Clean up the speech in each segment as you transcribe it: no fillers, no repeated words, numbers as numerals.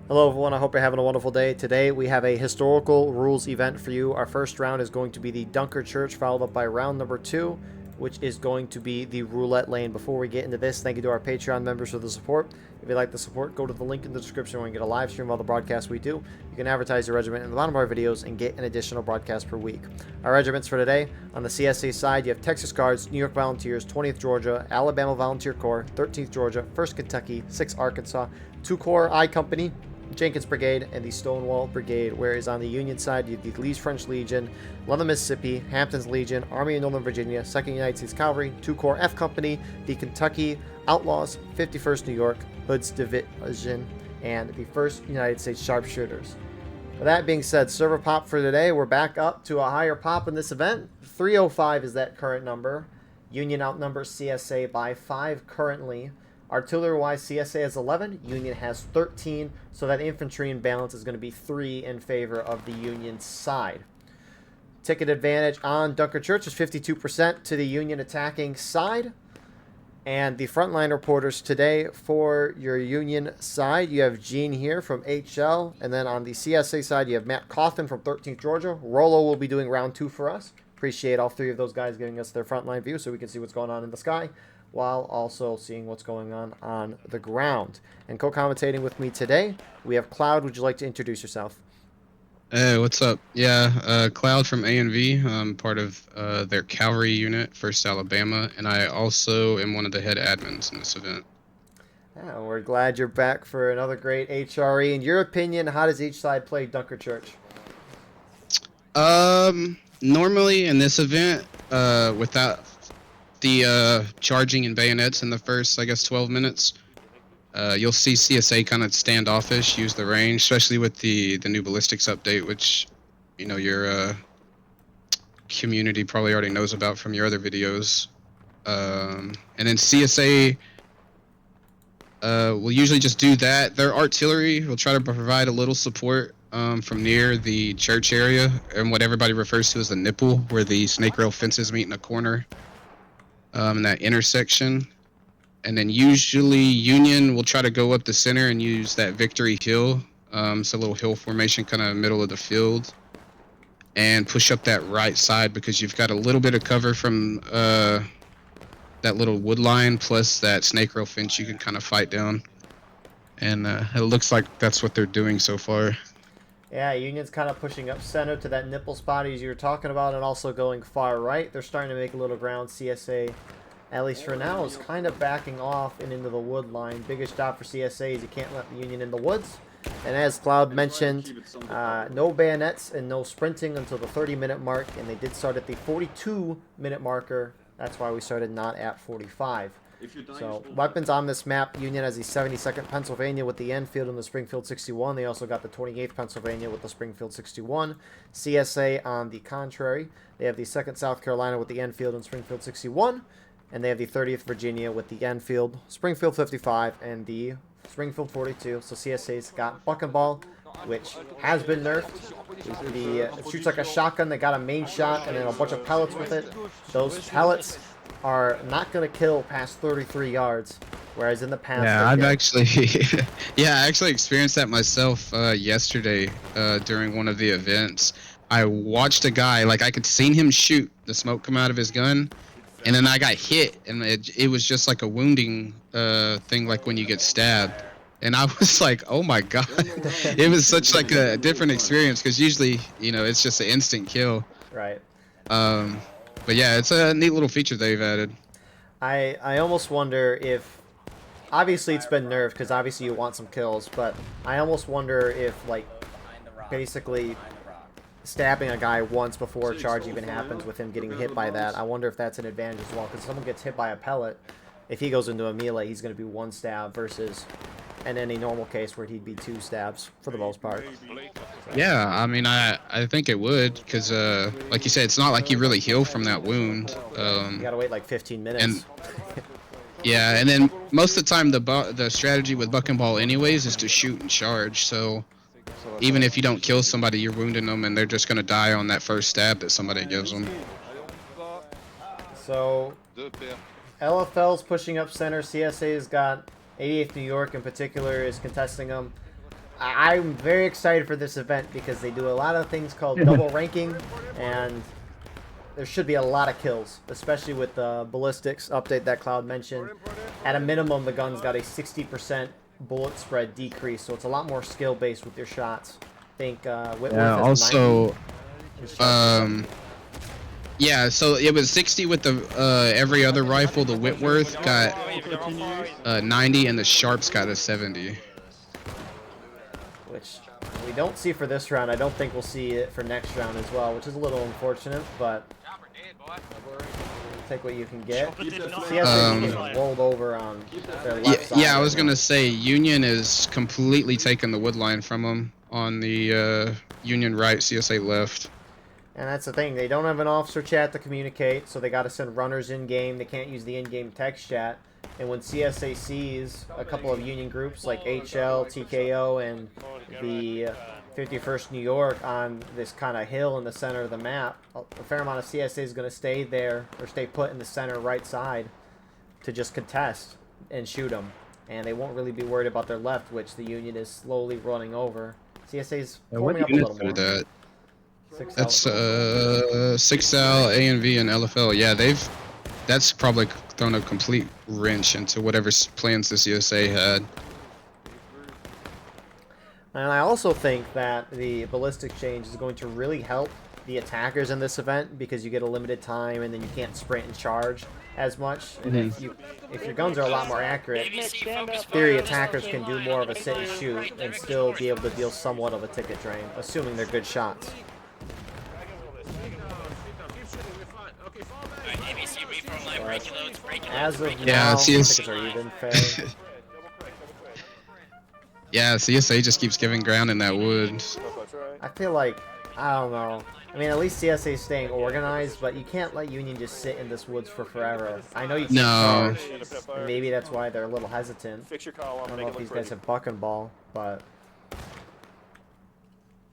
Hello everyone, I hope you're having a wonderful day. Today we have a historical rules event for you. Our first round is going to be the Dunker Church, followed up by round number 2, which is going to be the Roulette Lane. Before we get into this, thank you to our Patreon members for the support. If you'd like the support, go to the link in the description where you can get a live stream of all the broadcasts we do. You can advertise your regiment in the bottom of our videos and get an additional broadcast per week. Our regiments for today, on the CSA side, you have Texas Guards, New York Volunteers, 20th Georgia, Alabama Volunteer Corps, 13th Georgia, 1st Kentucky, 6th Arkansas, 2 Corps I Company, Jenkins Brigade, and the Stonewall Brigade, whereas on the Union side, you have the Lee's French Legion, 11th Mississippi, Hampton's Legion, Army of Northern Virginia, 2nd United States Cavalry, 2 Corps F Company, the Kentucky Outlaws, 51st New York, Hood's Division, and the 1st United States Sharpshooters. With that being said, server pop for today, we're back up to a higher pop in this event. 305 is that current number. Union outnumbers CSA by 5 currently. Artillery-wise, CSA has 11, Union has 13, so that infantry imbalance is going to be 3 in favor of the Union side. Ticket advantage on Dunker Church is 52% to the Union attacking side. And the frontline reporters today for your Union side, you have Gene here from HL, and then on the CSA side, you have Matt Coffin from 13th Georgia. Rolo will be doing round 2 for us. Appreciate all 3 of those guys giving us their frontline view so we can see what's going on in the sky, while also seeing what's going on the ground. And co-commentating with me today, we have Cloud. Would you like to introduce yourself? Hey, what's up? Yeah, Cloud from A&V. I'm part of their cavalry unit, 1st Alabama, and I also am one of the head admins in this event. Yeah, we're glad you're back for another great HRE. In your opinion, how does each side play Dunker Church? Normally in this event, without the charging and bayonets in the first, I guess, 12 minutes, you'll see CSA kind of standoffish, use the range, especially with the new ballistics update, which, you know, your community probably already knows about from your other videos. And then CSA will usually just do that. Their artillery will try to provide a little support from near the church area and what everybody refers to as the nipple, where the snake rail fences meet in a corner in that intersection. And then usually Union will try to go up the center and use that Victory Hill. It's a little hill formation kind of middle of the field, and push up that right side because you've got a little bit of cover from that little wood line plus that snake rail fence you can kind of fight down. And it looks like that's what they're doing so far. Yeah, Union's kind of pushing up center to that nipple spot as you were talking about, and also going far right. They're starting to make a little ground. CSA, at least for now, is kind of backing off and into the wood line. Biggest job for CSA is you can't let the Union in the woods. And as Cloud mentioned, no bayonets and no sprinting until the 30-minute mark, and they did start at the 42-minute marker. That's why we started not at 45. So, weapons on this map, Union has the 72nd Pennsylvania with the Enfield and the Springfield 61. They also got the 28th Pennsylvania with the Springfield 61. CSA, on the contrary, they have the 2nd South Carolina with the Enfield and Springfield 61. And they have the 30th Virginia with the Enfield, Springfield 55, and the Springfield 42. So CSA's got Buck and Ball, which has been nerfed. It shoots like a shotgun. They got a main shot and then a bunch of pellets with it. Those pellets are not going to kill past 33 yards, whereas in the past... Yeah, I've actually... yeah, I actually experienced that myself yesterday during one of the events. I watched a guy, like I could see him shoot the smoke come out of his gun, and then I got hit, and it was just like a wounding thing, like when you get stabbed. And I was like, oh my god. It was such like a different experience, because usually, you know, it's just an instant kill. Right. But yeah, it's a neat little feature they've added. I almost wonder if... Obviously, it's been nerfed, because obviously you want some kills, but I almost wonder if, like, basically stabbing a guy once before a charge even happens with him getting hit by that, I wonder if that's an advantage as well, because if someone gets hit by a pellet, if he goes into a melee, he's going to be 1 stab versus in any normal case where he'd be 2 stabs for the most part. Yeah, I mean, I think it would, because like you said, it's not like you really heal from that wound. You gotta wait like 15 minutes. And yeah, and then most of the time the strategy with Buck and Ball anyways is to shoot and charge, so even if you don't kill somebody, you're wounding them, and they're just going to die on that first stab that somebody gives them. So, LFL's pushing up center. CSA's got 88th New York in particular is contesting them. I'm very excited for this event because they do a lot of things called double ranking, and there should be a lot of kills, especially with the ballistics update that Cloud mentioned. At a minimum, the gun's got a 60% bullet spread decrease, so it's a lot more skill-based with your shots. I think Whitworth Yeah, has also, 90. yeah, so it was 60 with the every other rifle. The Whitworth got 90, and the Sharps got a 70. Which we don't see for this round. I don't think we'll see it for next round as well, which is a little unfortunate, but take what you can get. CSA is getting rolled over on their left side. Yeah, I was gonna say Union is completely taking the wood line from them on the Union right, CSA left. And that's the thing. They don't have an officer chat to communicate, so they got to send runners in-game. They can't use the in-game text chat. And when CSA sees a couple of Union groups like HL, TKO, and the 51st New York on this kind of hill in the center of the map, a fair amount of CSA is going to stay there or stay put in the center right side to just contest and shoot them. And they won't really be worried about their left, which the Union is slowly running over. CSA's forming up a little more. That? That's 6L, ANV, and LFL. Yeah, that's probably thrown a complete wrench into whatever plans the CSA had. And I also think that the ballistic change is going to really help the attackers in this event because you get a limited time and then you can't sprint and charge as much. And if your guns are a lot more accurate, in theory attackers can do more of a sit and shoot and still be able to deal somewhat of a ticket drain, assuming they're good shots. As of now, tickets are even, fair. Yeah, CSA just keeps giving ground in that wood. I feel like, I don't know. I mean, at least CSA is staying organized, but you can't let Union just sit in this woods for forever. I know you can't charge, and maybe that's why they're a little hesitant. I don't know if these guys have buck and ball, but...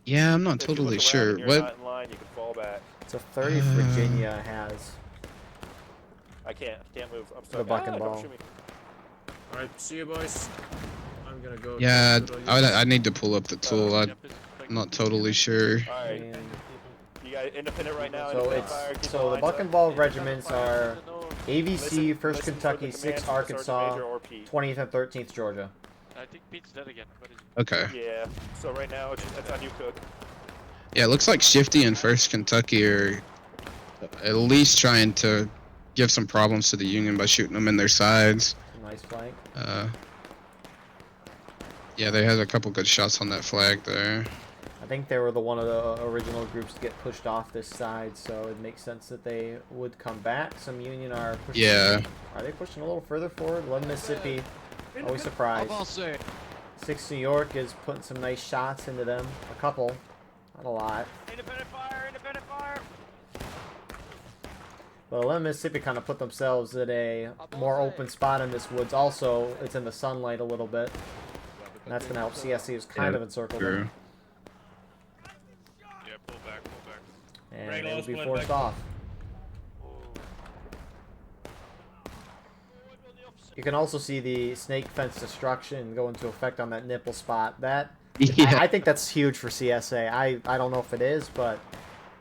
Yeah, I'm not totally sure. What? It's a 30th Virginia has. I can't move. I'm the buck and ball. Alright, see you boys. I'm gonna go. Yeah, I need to pull up the tool. I'm not totally sure. Alright. You got independent right now. So the buck and ball regiments are AVC, 1st Kentucky, 6th Arkansas, 20th and 13th Georgia. I think Pete's dead again. Okay. Yeah. So right now it's on you, Cook. Yeah, it looks like Shifty and 1st Kentucky are at least trying to give some problems to the Union by shooting them in their sides. Nice flank. Yeah, they had a couple good shots on that flag there. I think they were one of the original groups to get pushed off this side, so it makes sense that they would come back. Some Union are pushing. Yeah. Are they pushing a little further forward? 11 Mississippi. Always surprised. 6 New York is putting some nice shots into them. A couple. Not a lot. Independent fire! Independent fire! But 11 Mississippi kind of put themselves at a more open spot in this woods. Also, it's in the sunlight a little bit. And that's going to help CSC, who's kind of encircled them. Yeah, pull back, pull back. And it'll be forced off. You can also see the snake fence destruction go into effect on that nipple spot. That I think that's huge for CSA. I don't know if it is, but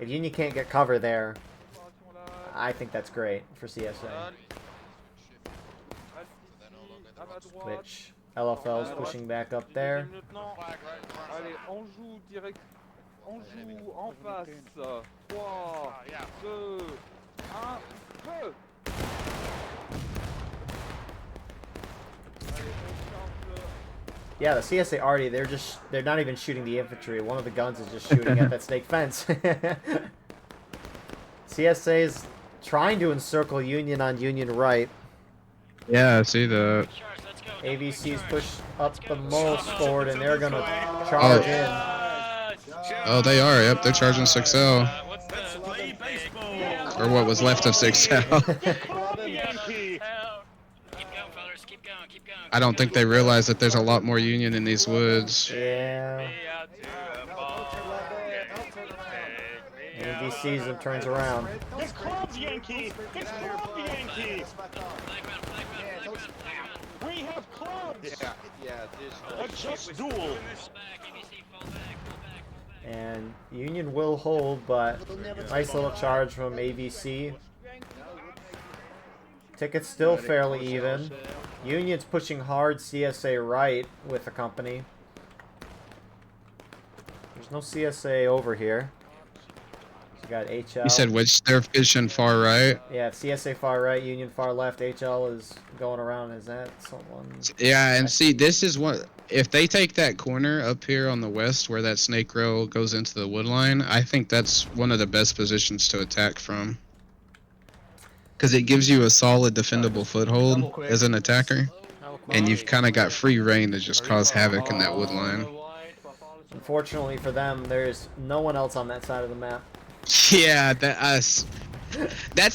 if Union can't get cover there, I think that's great for CSA. Which LFL is pushing back up there. Yeah, the CSA already, they're not even shooting the infantry. One of the guns is just shooting at that snake fence. CSA is trying to encircle Union on Union right. Yeah, I see that. AVC's pushed up the most forward, and they're gonna charge in. Oh, they are. Yep, they're charging 6L. Or what was left of 6L. I don't think they realize that there's a lot more Union in these woods. Yeah. And he sees him, turns around. His clubs, Yankee! His clubs, Yankee! We have clubs! Yeah, A just duel! And Union will hold, but nice little charge from AVC. Ticket's still fairly even. Union's pushing hard CSA right with the company. There's no CSA over here. So we got HL. You said which they're fishing far right? Yeah, CSA far right, Union far left. HL is going around. Is that someone? Yeah, and see, this is what if they take that corner up here on the west where that snake row goes into the wood line, I think that's one of the best positions to attack from. Because it gives you a solid defendable foothold as an attacker, and you've kind of got free reign to just cause havoc in that wood line. Unfortunately for them, there's no one else on that side of the map. Yeah, that's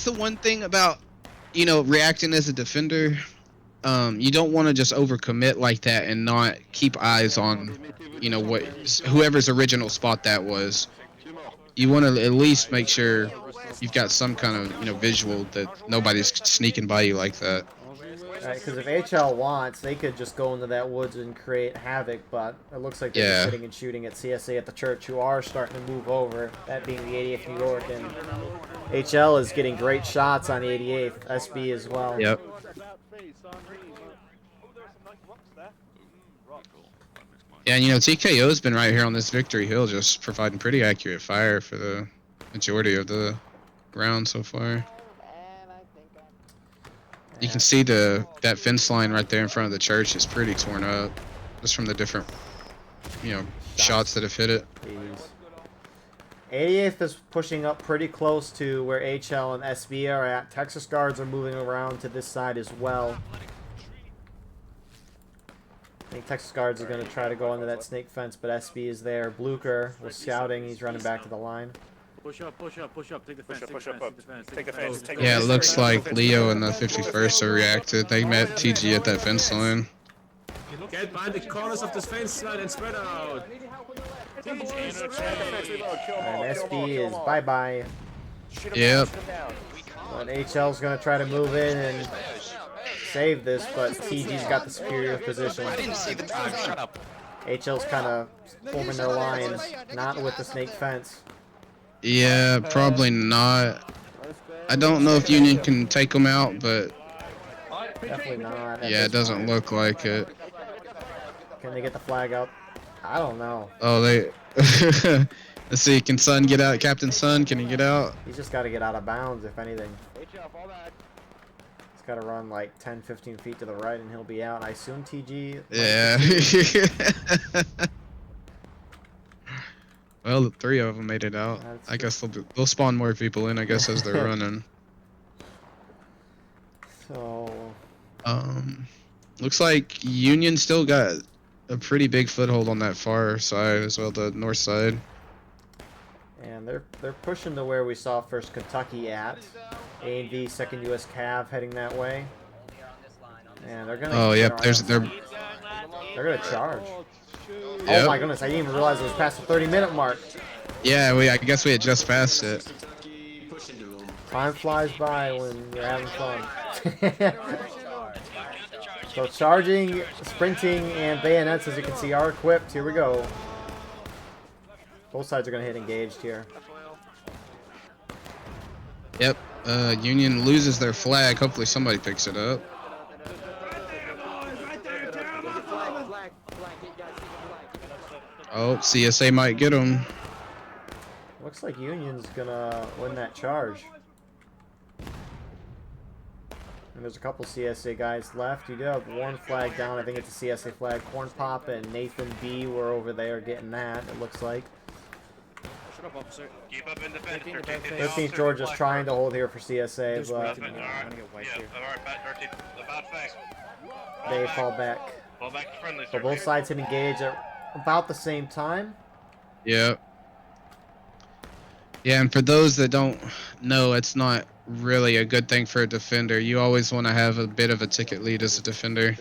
the one thing about, you know, reacting as a defender. You don't want to just overcommit like that and not keep eyes on, you know, what whoever's original spot that was. You want to at least make sure you've got some kind of, you know, visual that nobody's sneaking by you like that. Right, because if HL wants, they could just go into that woods and create havoc, but it looks like they're just sitting and shooting at CSA at the church, who are starting to move over, that being the 88th New York, and HL is getting great shots on the 88th, SB as well. Yep. Yeah, and you know, TKO's been right here on this victory hill just providing pretty accurate fire for the majority of the round so far. You can see that fence line right there in front of the church is pretty torn up, just from the different, you know, shots that have hit it. 88th is pushing up pretty close to where HL and SB are at. Texas Guards are moving around to this side as well. I think Texas Guards are going to try to go into that snake fence, but SB is there. Blucher was scouting. He's running back to the line. Push up, push up, push up. Take the fence, take the Push up, fence, push up. take the fence. Yeah, it looks like Leo and the 51st are reacted. They met TG at that fence line. Get behind the corners of this fence line and spread out. And SB is bye-bye. Yep. But HL's going to try to move in and save this, but TG's got the superior position. I didn't see the time. Shut up. HL's kind of forming their line, not with the snake fence. Yeah, probably not. I don't know if Union can take them out, but Definitely not. at yeah, this it doesn't point. look like it. Can they get the flag up? I don't know. Oh, they... Let's see, can Sun get out? Captain Sun, can he get out? He's just got to get out of bounds, if anything. He's got to run like 10, 15 feet to the right, and he'll be out. I assume TG... Yeah. Well, the 3 of them made it out. I guess they'll spawn more people in, I guess, as they're running. So... Looks like Union still got a pretty big foothold on that far side as well, the north side. And they're pushing to where we saw first Kentucky at. A&V, 2nd U.S. Cav heading that way. And they're gonna... Oh, yep, they're gonna charge. Yep. Oh my goodness, I didn't even realize it was past the 30-minute mark. Yeah, I guess we had just passed it. Time flies by when you're having fun. So charging, sprinting, and bayonets, as you can see, are equipped. Here we go. Both sides are going to hit engaged here. Yep, Union loses their flag. Hopefully somebody picks it up. Oh, CSA might get them. Looks like Union's going to win that charge. And there's a couple CSA guys left. You do have one flag down. I think it's a CSA flag. Corn Pop and Nathan B were over there getting that, it looks like. Shut up, officer. Keep up in the fence. 13th Georgia's trying to hold here for CSA, but Alright, about fast. they fall back. Fall back to friendly, So both sides hit engage at about the same time. Yep. Yeah, and for those that don't know, it's not really a good thing for a defender. You always want to have a bit of a ticket lead as a defender.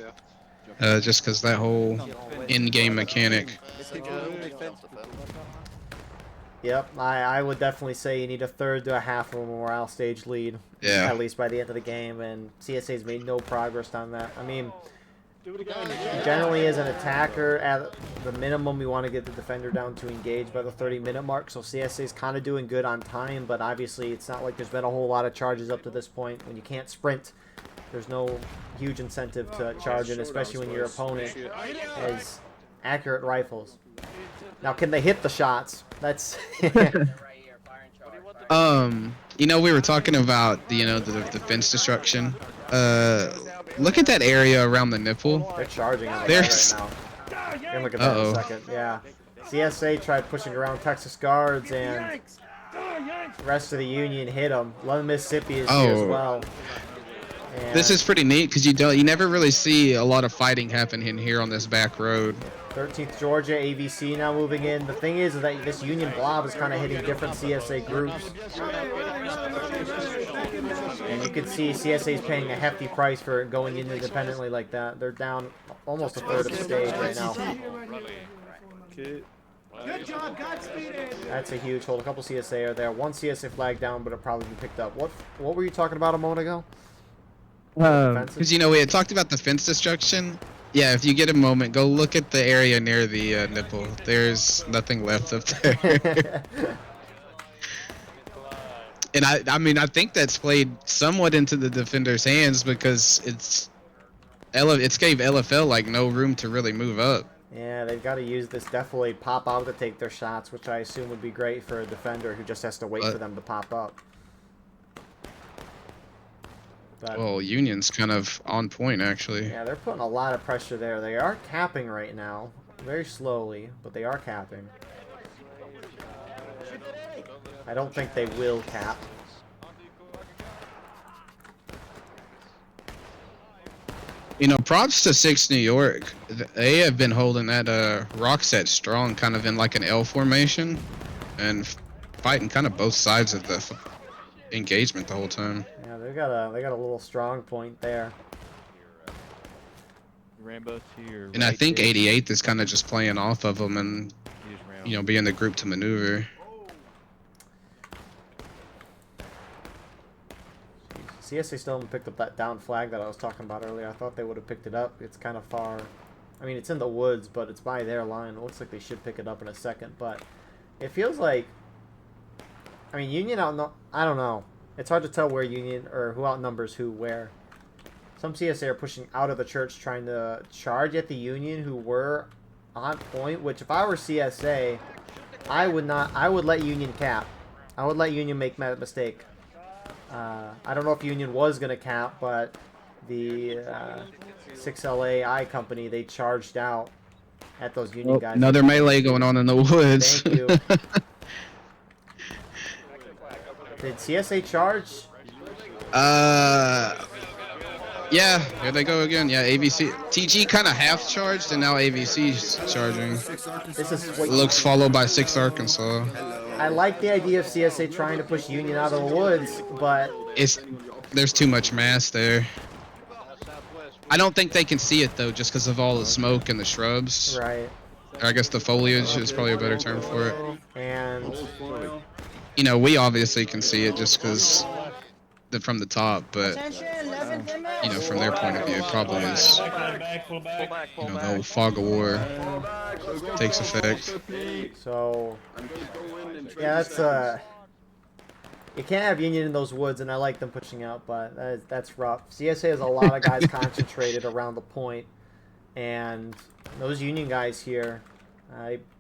Just because that whole in-game mechanic. Yep, I would definitely say you need a third to a half of a morale stage lead. Yeah. At least by the end of the game, and CSA's made no progress on that. I mean, Generally, as an attacker, at the minimum, we want to get the defender down to engage by the 30-minute mark. So CSA is kind of doing good on time, but obviously it's not like there's been a whole lot of charges up to this point. When you can't sprint, there's no huge incentive to charge in, especially when your opponent has accurate rifles. Now, can they hit the shots? That's You know, we were talking about the fence destruction. Look at that area around the nipple. they're charging on the There's- right now. You can look at that in a second. Yeah, CSA tried pushing around Texas guards, and the rest of the Union hit them. Lone Mississippi is here as well. And This is pretty neat because you never really see a lot of fighting happen in here on this back road. 13th Georgia, AVC now moving in. The thing is that this Union blob is kind of hitting different CSA groups. And you can see CSA is paying a hefty price for going in independently like that. They're down almost a third of the stage right now. Good Godspeed. That's a huge hold. A couple CSA are there. One CSA flag down, but it'll probably be picked up. What were you talking about a moment ago? Because we had talked about the fence destruction. Yeah, if you get a moment, go look at the area near the nipple. There's nothing left up there. And I mean, I think that's played somewhat into the defender's hands because it's gave LFL like no room to really move up. Yeah, they've got to use this definitely pop out to take their shots, which I assume would be great for a defender who just has to wait for them to pop up. But, Well, Union's kind of on point actually. yeah, they're putting a lot of pressure there. They are capping right now, very slowly, but they are capping. I don't think they will cap. Props to 6 New York. They have been holding that rock set strong, kind of in like an L formation, and fighting kind of both sides of the engagement the whole time. Yeah, they got a little strong point there. Rambo to your And I right, think Dave. 88th is kind of just playing off of them and Use Rambo. being the group to maneuver. CSA still haven't picked up that down flag that I was talking about earlier. I thought they would have picked it up. It's kind of far. I mean, it's in the woods, but it's by their line. It looks like they should pick it up in a second, but it feels like... I mean, Union I don't know. It's hard to tell where Union, or who outnumbers who where. Some CSA are pushing out of the church trying to charge at the Union who were on point, which if I were CSA, I would let Union cap. I would let Union make that mistake. I don't know if Union was going to cap, but the 6LAI company, they charged out at those Union guys. Another melee going on in the woods. Thank you. Did CSA charge? Yeah, here they go again. Yeah, AVC. TG kind of half charged, and now AVC's charging. This is what Looks followed by 6 Arkansas. I like the idea of CSA trying to push Union out of the woods, but There's too much mass there. I don't think they can see it though, just because of all the smoke and the shrubs. right. I guess the foliage is probably a better term for it. And We obviously can see it just because from the top, but from their point of view, it probably is. The old fog of war takes effect. so yeah, that's you can't have Union in those woods, and I like them pushing out, but that's rough. CSA has a lot of guys concentrated around the point, and those Union guys here,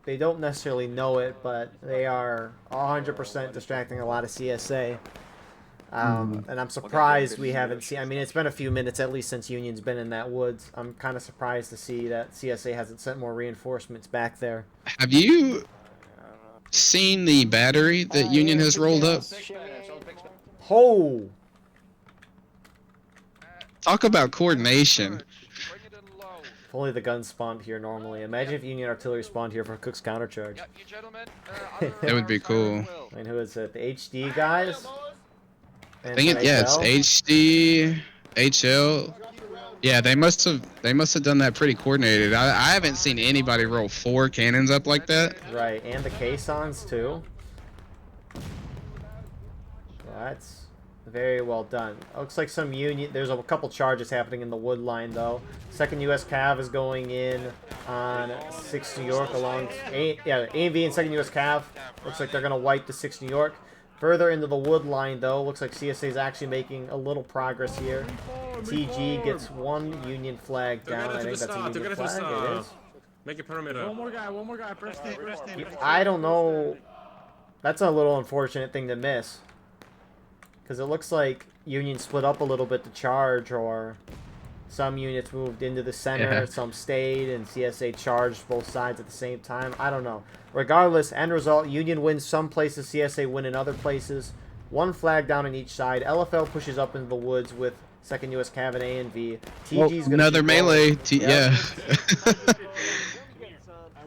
they don't necessarily know it, but they are 100% distracting a lot of CSA. And I'm surprised we haven't seen... I mean, it's been a few minutes at least since Union's been in that woods. I'm kind of surprised to see that CSA hasn't sent more reinforcements back there. Have you seen the battery that Union has rolled up? Oh! Talk about coordination. If only the guns spawned here normally. Imagine if Union artillery spawned here for Cook's countercharge. That would be cool. I mean, who is it? The HD guys? I think it's HD, HL. Yeah, they must have done that pretty coordinated. I haven't seen anybody roll 4 cannons up like that. Right, and the caissons too. So Very well done. Looks like some Union... There's a couple charges happening in the wood line, though. 2nd U.S. Cav is going in on 6th New York along... A&V and 2nd U.S. Cav. Looks like they're going to wipe the 6th New York. Further into the wood line, though, looks like CSA is actually making a little progress here. TG gets 1 Union flag down. I think that's a Union flag. It is. Make a perimeter. One more guy. Press name. I don't know. That's a little unfortunate thing to miss. Because it looks like Union split up a little bit to charge, or some units moved into the center, some stayed, and CSA charged both sides at the same time. I don't know. Regardless, end result, Union wins some places, CSA win in other places. 1 flag down on each side. LFL pushes up into the woods with 2nd U.S. Cav and A&V. TG's gonna another melee. Yeah.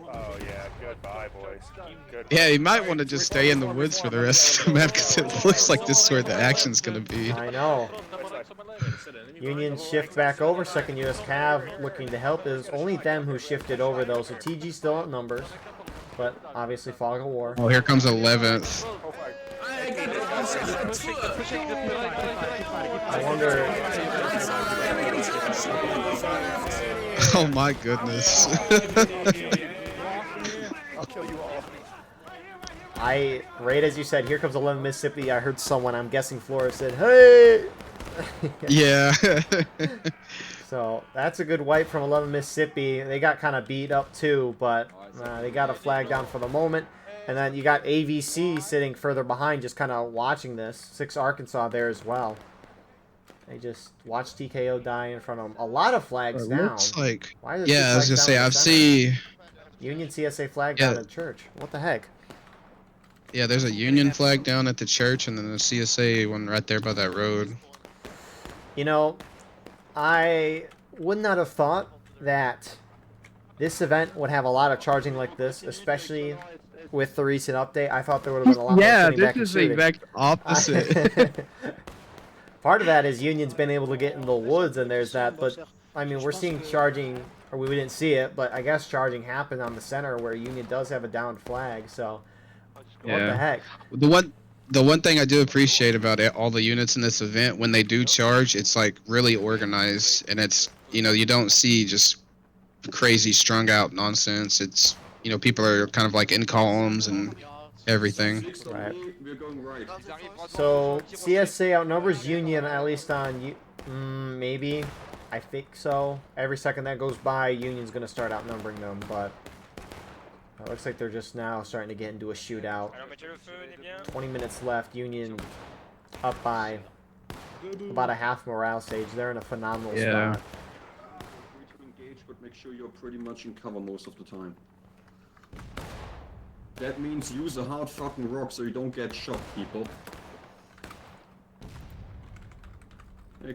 Oh yeah, goodbye, boys. Goodbye. Yeah, you might want to just stay in the woods for the rest of the map because it looks like this is where the action's gonna be. I know. Union shift back over. 2nd U.S. Cav looking to help. There's only them who shifted over, though, so TG still outnumbers. But obviously, fog of war. Oh, here comes 11th. I wonder. Oh my goodness. I'll kill you all. Right as you said, here comes 11 Mississippi. I heard someone, I'm guessing Flora, said, "Hey!" Yeah. So that's a good wipe from 11 Mississippi. They got kind of beat up too, but they got a flag down for the moment. And then you got AVC sitting further behind, just kind of watching this. 6 Arkansas there as well. They just watched TKO die in front of them. A lot of flags It down. looks like, Why are there yeah, I was 2 gonna flags say, down in I've the center? seen, Union CSA flag Yeah. down at church. What the heck? yeah, there's a Union flag down at the church and then the CSA one right there by that road. You know, I would not have thought that this event would have a lot of charging like this, especially with the recent update. I thought there would have been a lot more sitting back and shooting. opposite. Part of that is Union's been able to get in the woods, and there's that. But, I mean, we're seeing charging, or we didn't see it, but I guess charging happened on the center where Union does have a downed flag, so what the heck? The one thing I do appreciate about it, all the units in this event, when they do charge, it's like really organized, and it's, you know, you don't see just crazy strung out nonsense. It's, you know, people are kind of like in columns and everything. Right. We're going right. So CSA outnumbers Union, at least on maybe. I think so. Every second that goes by, Union's going to start outnumbering them, but it looks like they're just now starting to get into a shootout. 20 minutes left. Union up by about a half morale stage. They're in a phenomenal spot. Free to engage, but make sure you're pretty much in cover most of the time. That means use a hard fucking rock so you don't get shot, people.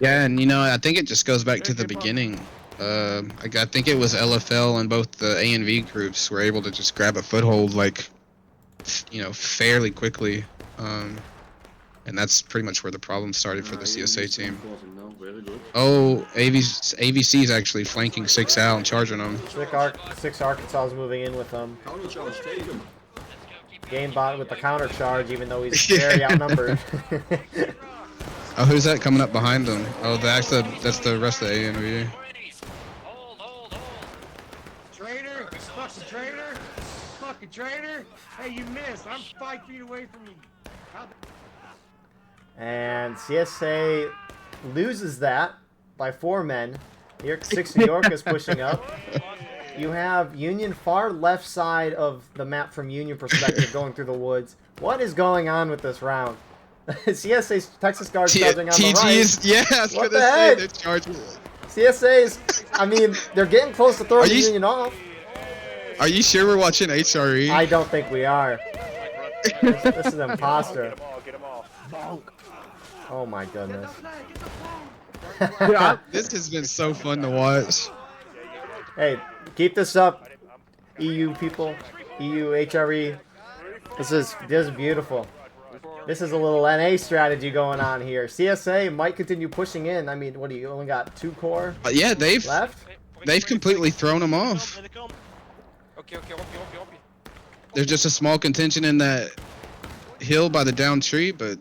Yeah, and you know, I think it just goes back to the beginning. I think it was LFL and both the A and V groups were able to just grab a foothold, like, you know, fairly quickly. And that's pretty much where the problem started for the CSA team. Oh, AVC is actually flanking 6 out and charging them. 6 Arkansas is moving in with them. Counter charge, take him. Gamebot with the counter charge, even though he's very outnumbered. Oh, who's that coming up behind them? Oh, that's the rest of the ANV. Traitor! Fucking traitor! Fucking traitor! Hey, you missed. I'm 5 feet away from you. And CSA loses that by 4 men. 6 New York is pushing up. You have Union far left side of the map from Union perspective going through the woods. What is going on with this round? CSA's Texas Guard charging on the right. TG's, yeah, I was What gonna the say heck? they're charging. CSA's, I mean, they're getting close to throwing Are you- Union off. Are you sure we're watching HRE? I don't think we are. This is imposter. Get him all. Oh my goodness. This has been so fun to watch. Hey, keep this up, EU people, EU HRE. This is beautiful. This is a little NA strategy going on here. CSA might continue pushing in. I mean, what do you only got 2 core Yeah, they've left? completely thrown them off. There's just a small contention in that hill by the down tree, but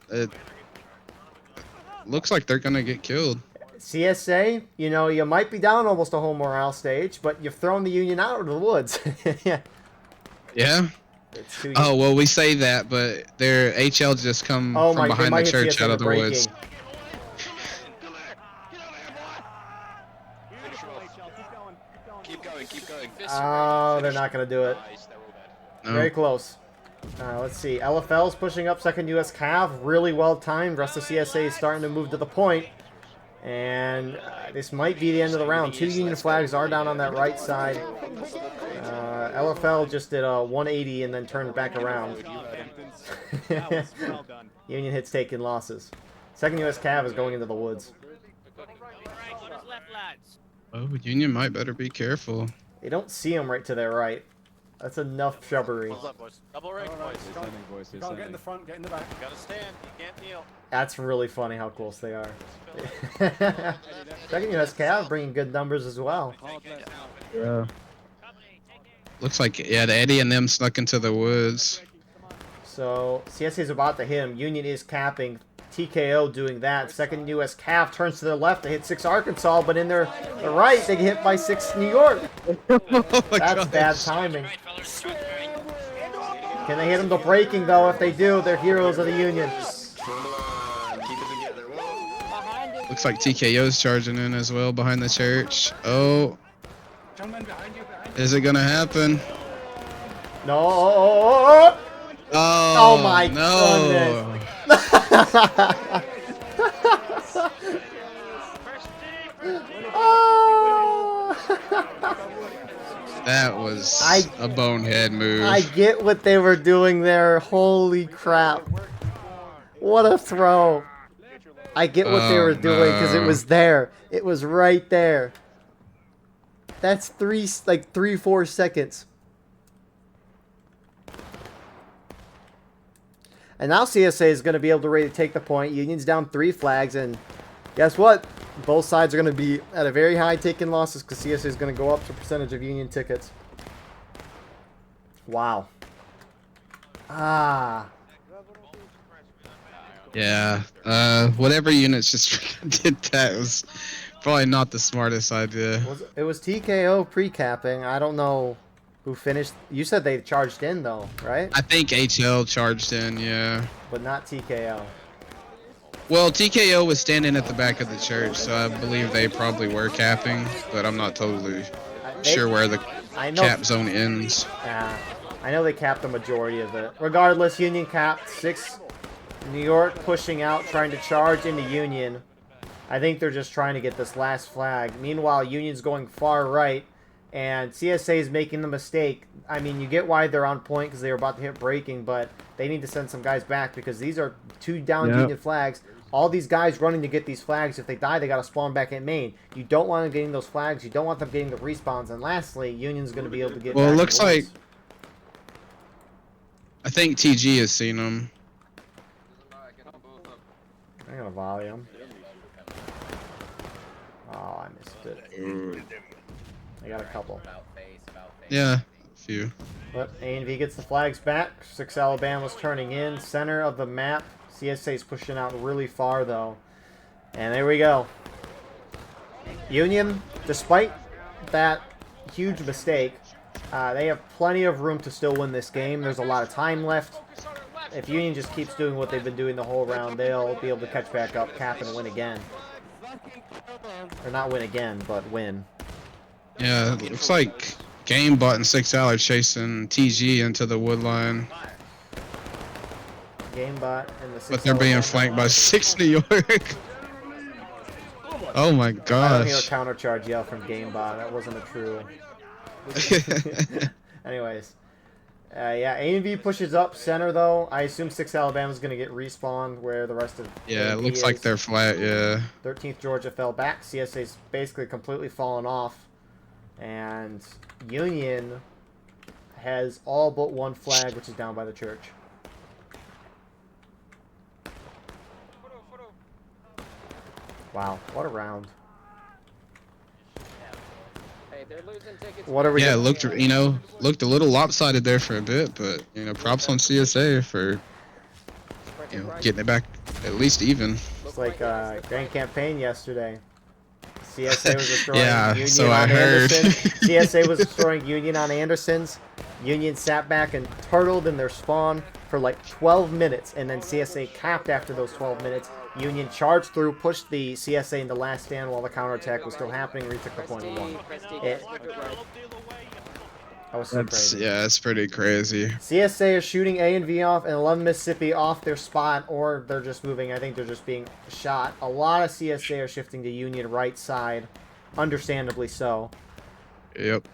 looks like they're gonna get killed. CSA, you know, you might be down almost a whole morale stage, but you've thrown the Union out of the woods. Yeah. It's too Oh well, we say that, but their HL just come Oh from my, they behind the might hit church CSA out in of the breaking. woods. Keep going, keep going. Oh, they're not going to do it. No. Very close. Let's see. LFL's pushing up second US Cav. Really well timed. Rest of CSA is starting to move to the point. And this might be the end of the round. 2 Union flags are down on that right side. LFL just did a 180 and then turned back around. Union hits taking losses. Second US Cav is going into the woods. Oh, Union might better be careful. They don't see him right to their right. That's enough shrubbery. Double ring, boys. Can't get in the front, get in the back. You gotta stand, you can't kneel. That's really funny how close they are. Second US Cav bringing good numbers as well. Yeah. Looks like, yeah, the Eddie and them snuck into the woods. So CSA is about to hit him. Union is capping. TKO doing that. Second US Cav turns to their left to hit 6 Arkansas, but in their right they get hit by 6 New York. Oh my That's gosh. bad timing. Can they hit him to breaking though? If they do, they're heroes of the Union. Looks like TKO's charging in as well behind the church. Oh, is it gonna happen? No. Oh, Oh my no. That was a bonehead move. I get what they were doing there. Holy crap. What a throw. I get what they were doing because it was there. It was right there. That's 3-4 seconds. And now CSA is going to be able to ready to take the point. Union's down 3 flags, and guess what? Both sides are going to be at a very high taking losses because CSA is going to go up to percentage of Union tickets. Wow. Ah. Yeah. Whatever units just did that was probably not the smartest idea. It was TKO pre-capping. I don't know who finished. You said they charged in, though, right? I think HL charged in, yeah. But not TKO. Well, TKO was standing at the back of the church, so I believe they probably were capping, but I'm not totally sure where the cap zone ends. Yeah, I know they capped the majority of it. Regardless, Union capped 6. New York pushing out, trying to charge into Union. I think they're just trying to get this last flag. Meanwhile, Union's going far right, and CSA is making the mistake. I mean, you get why they're on point because they were about to hit breaking, but they need to send some guys back because these are 2 down Union flags. All these guys running to get these flags, if they die, they got to spawn back at main. You don't want them getting those flags. You don't want them getting the respawns. And lastly, Union's going to be able to get Well, back it looks to the like... woods. I think TG has seen them. I got a volume. Oh, I missed it. I got a couple. Yeah, a few. But A&V gets the flags back. 6 Alabama's turning in. Center of the map. CSA's pushing out really far, though. And there we go. Union, despite that huge mistake, they have plenty of room to still win this game. There's a lot of time left. If Union just keeps doing what they've been doing the whole round, they'll be able to catch back up, cap, and win again. Or not win again, but win. Yeah, it looks like GameBot and 6 Al are chasing TG into the wood line. GameBot and the 6 But they're being flanked by 6 New York. Oh my I don't hear a gosh. counter charge yell from GameBot. That wasn't a true. Anyways. Yeah, A&V pushes up center, though. I assume 6 Alabama's going to get respawned where the rest of Yeah, it A&V looks like is. they're flat, yeah. 13th Georgia fell back. CSA's basically completely fallen off. And Union has all but 1 flag, which is down by the church. Wow, what a round. What are we Yeah, it gonna- looked, looked a little lopsided there for a bit, but, props on CSA for, getting it back at least even. Just like Grand Campaign yesterday. CSA was destroying Yeah, Union so I on heard. Anderson. CSA was destroying Union on Anderson's. Union sat back and turtled in their spawn for like 12 minutes, and then CSA capped after those 12 minutes. Union charged through, pushed the CSA into last stand while the counterattack was still happening, retook the point and won. That was so crazy. Yeah, it's pretty crazy. CSA is shooting A and V off, and 11 Mississippi off their spot, or they're just moving. I think they're just being shot. A lot of CSA are shifting to Union right side, understandably so. Yep.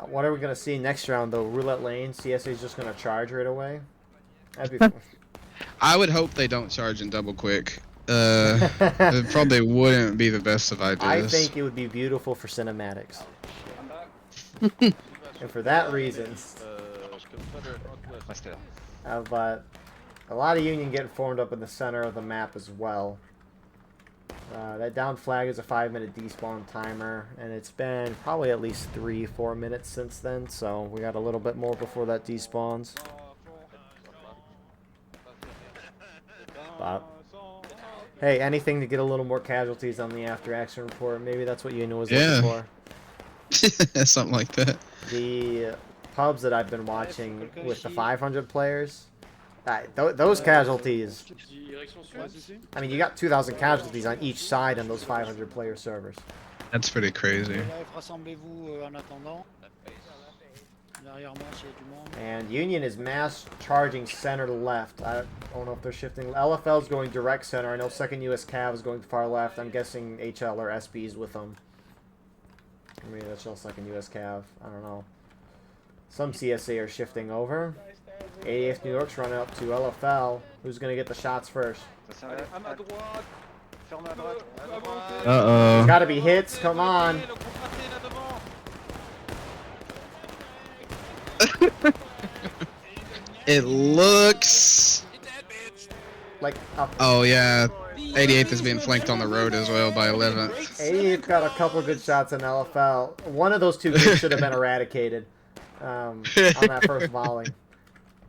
What are we going to see next round, though? Roulette lane? CSA is just going to charge right away? That'd be fun. I would hope they don't charge in double quick. It probably wouldn't be the best of ideas. I think it would be beautiful for cinematics. And for that reason, but a lot of Union getting formed up in the center of the map as well. That down flag is a 5-minute despawn timer, and it's been probably at least 3-4 minutes since then, so we got a little bit more before that despawns. But hey, anything to get a little more casualties on the after action report. Maybe that's what Union was looking for. Something like that. The pubs that I've been watching with the 500 players, those casualties. I mean, you got 2,000 casualties on each side on those 500 player servers. That's pretty crazy. And Union is mass charging center to left. I don't know if they're shifting. LFL is going direct center. I know 2nd US Cav is going far left. I'm guessing HL or SB is with them. Maybe that's just 2nd US Cav. I don't know. Some CSA are shifting over. 88th New York's running up to LFL. Who's going to get the shots first? Uh-oh. There's got to be hits. Come on. It looks like oh yeah, 88th is being flanked on the road as well by 11th. 88th got a couple good shots in LFL. One of those two groups should have been eradicated on that first volley.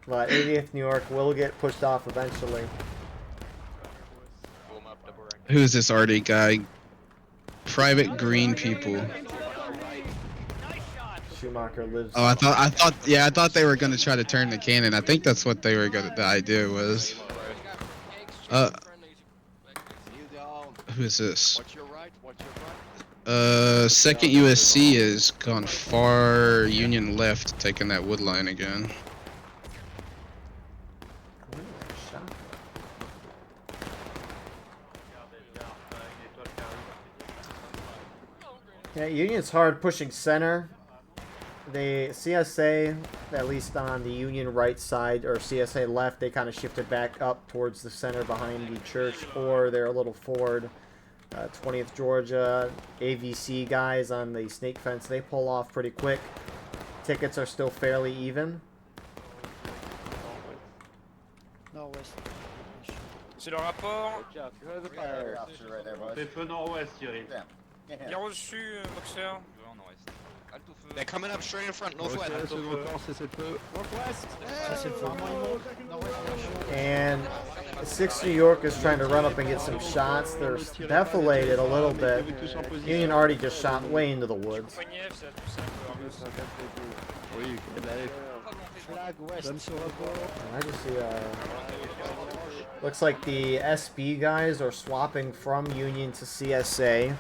But 80th New York will get pushed off eventually. Who's this RD guy? Private Green People. Schumacher lives. Oh, I thought they were gonna try to turn the cannon. I think that's what they were gonna. The idea was. Who is this? 2nd USC is gone far Union left, taking that wood line again. Yeah, Union's hard pushing center. The CSA, at least on the Union right side, or CSA left, they kind of shifted back up towards the center behind the church, or they're a little forward. 20th Georgia, AVC guys on the snake fence, they pull off pretty quick. Tickets are still fairly even. C'est le rapport. C'est peu nord-ouest, Thierry. Bien reçu, Boxer. They're coming up straight in front, northwest. And 6th New York is trying to run up and get some shots. They're defilated a little bit. Union already just shot way into the woods. I just see looks like the SB guys are swapping from Union to CSA,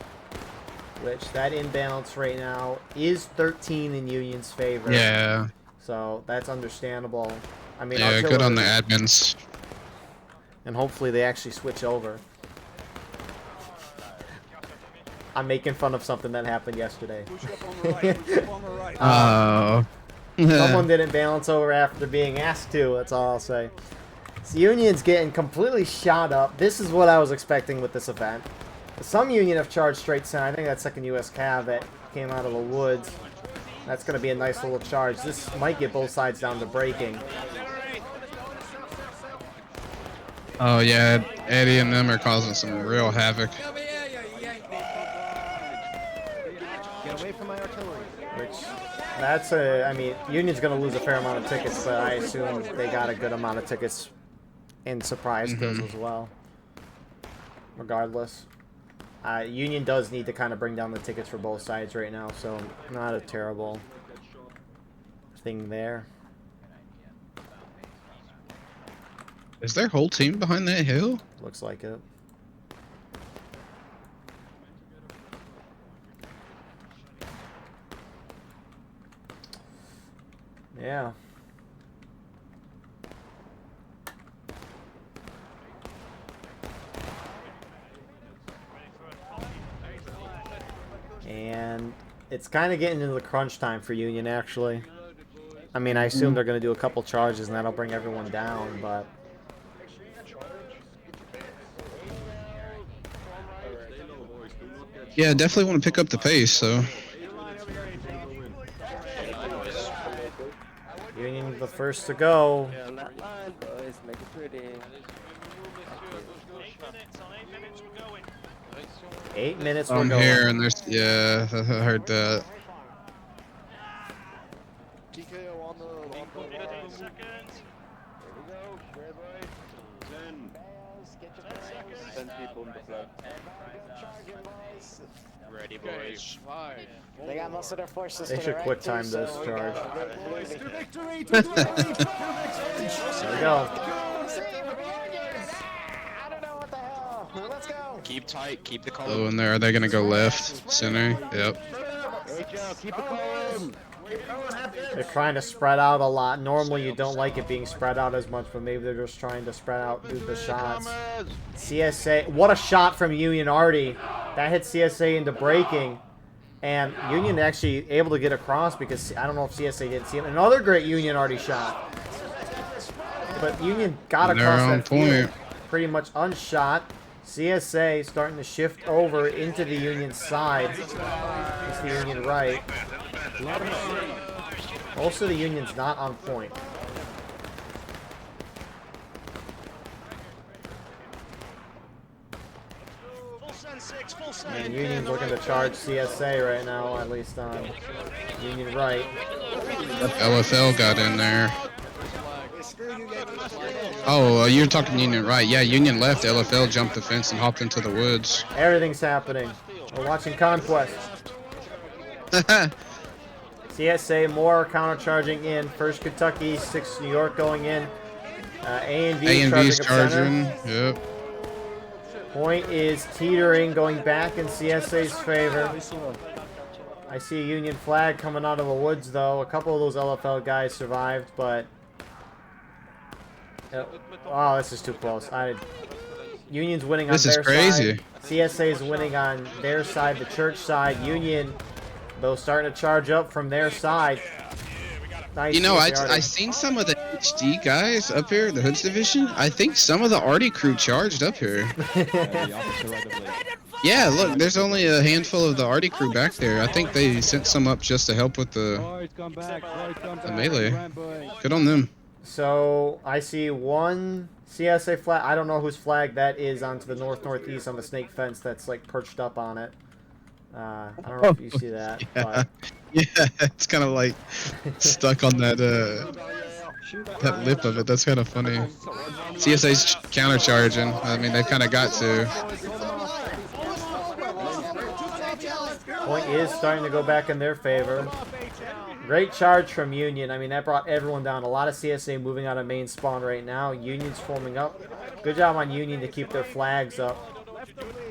which that imbalance right now is 13 in Union's favor. Yeah. So that's understandable. I mean, yeah, good on the admins. And hopefully they actually switch over. I'm making fun of something that happened yesterday. Oh. Someone didn't balance over after being asked to, that's all I'll say. So Union's getting completely shot up. This is what I was expecting with this event. Some Union have charged straight center. I think that's 2nd US Cav that came out of the woods. That's going to be a nice little charge. This might get both sides down to breaking. Oh yeah, Eddie and them are causing some real havoc. Get away from my artillery. Which, that's a, I mean, Union's going to lose a fair amount of tickets, but I assume they got a good amount of tickets in surprise kills as well. Regardless. Union does need to kind of bring down the tickets for both sides right now, so not a terrible thing there. Is their whole team behind that hill? Looks like it. Yeah. And it's kind of getting into the crunch time for Union, actually. I mean, I assume they're going to do a couple charges and that'll bring everyone down, but... Yeah, definitely want to pick up the pace, so... Union the first to go. Yeah, that line, boys. Make it pretty. 8 minutes we're I'm going. here, and there's... Yeah, I heard that. TKO on the line. There we go. Great boy. 10. 10 people in the flag. Ready, boys. They got most of their forces They to the should right, quick too, time so this we charge. got a good Boys, movie. to victory! To victory! There we go. I don't know what the hell. Let's go. Keep tight, keep the column. Oh, and there, are they gonna go left? Center? Yep. Great job. Keep it calm. They're trying to spread out a lot. Normally you don't like it being spread out as much, but maybe they're just trying to spread out through the shots. CSA, what a shot from Union Artie. That hit CSA into braking. And Union actually able to get across because I don't know if CSA didn't see him. Another great Union Artie shot. But Union got They're across on that field point. pretty much unshot. CSA starting to shift over into the Union side. It's the Union right. Most of the Union's not on point. And Union's looking to charge CSA right now, at least on Union right. LFL got in there. Oh, you're talking Union right. Yeah, Union left. LFL jumped the fence and hopped into the woods. Everything's happening. We're watching Conquest. CSA more countercharging in. First Kentucky, 6 New York going in. A and V A&V's charging. charging. Yep. Point is teetering, going back in CSA's favor. I see a Union flag coming out of the woods, though. A couple of those LFL guys survived, but... Oh, this is too close. Union's winning on This is their crazy. side. CSA is winning on their side, the church side. Union, though, starting to charge up from their side. Nice. You know, CSA I seen some of the HD guys up here, the Hoods division. I think some of the Artie crew charged up here. Yeah, look, there's only a handful of the Artie crew back there. I think they sent some up just to help with the melee. Good on them. So, I see one CSA flag. I don't know whose flag that is onto the north-northeast on the snake fence that's, like, perched up on it. I don't know if you see that, Yeah, but... yeah, it's kind of like stuck on that that lip of it. That's kind of funny. CSA's countercharging. I mean, they've kind of got to. Point is starting to go back in their favor. Great charge from Union. I mean, that brought everyone down. A lot of CSA moving out of main spawn right now. Union's forming up. Good job on Union to keep their flags up.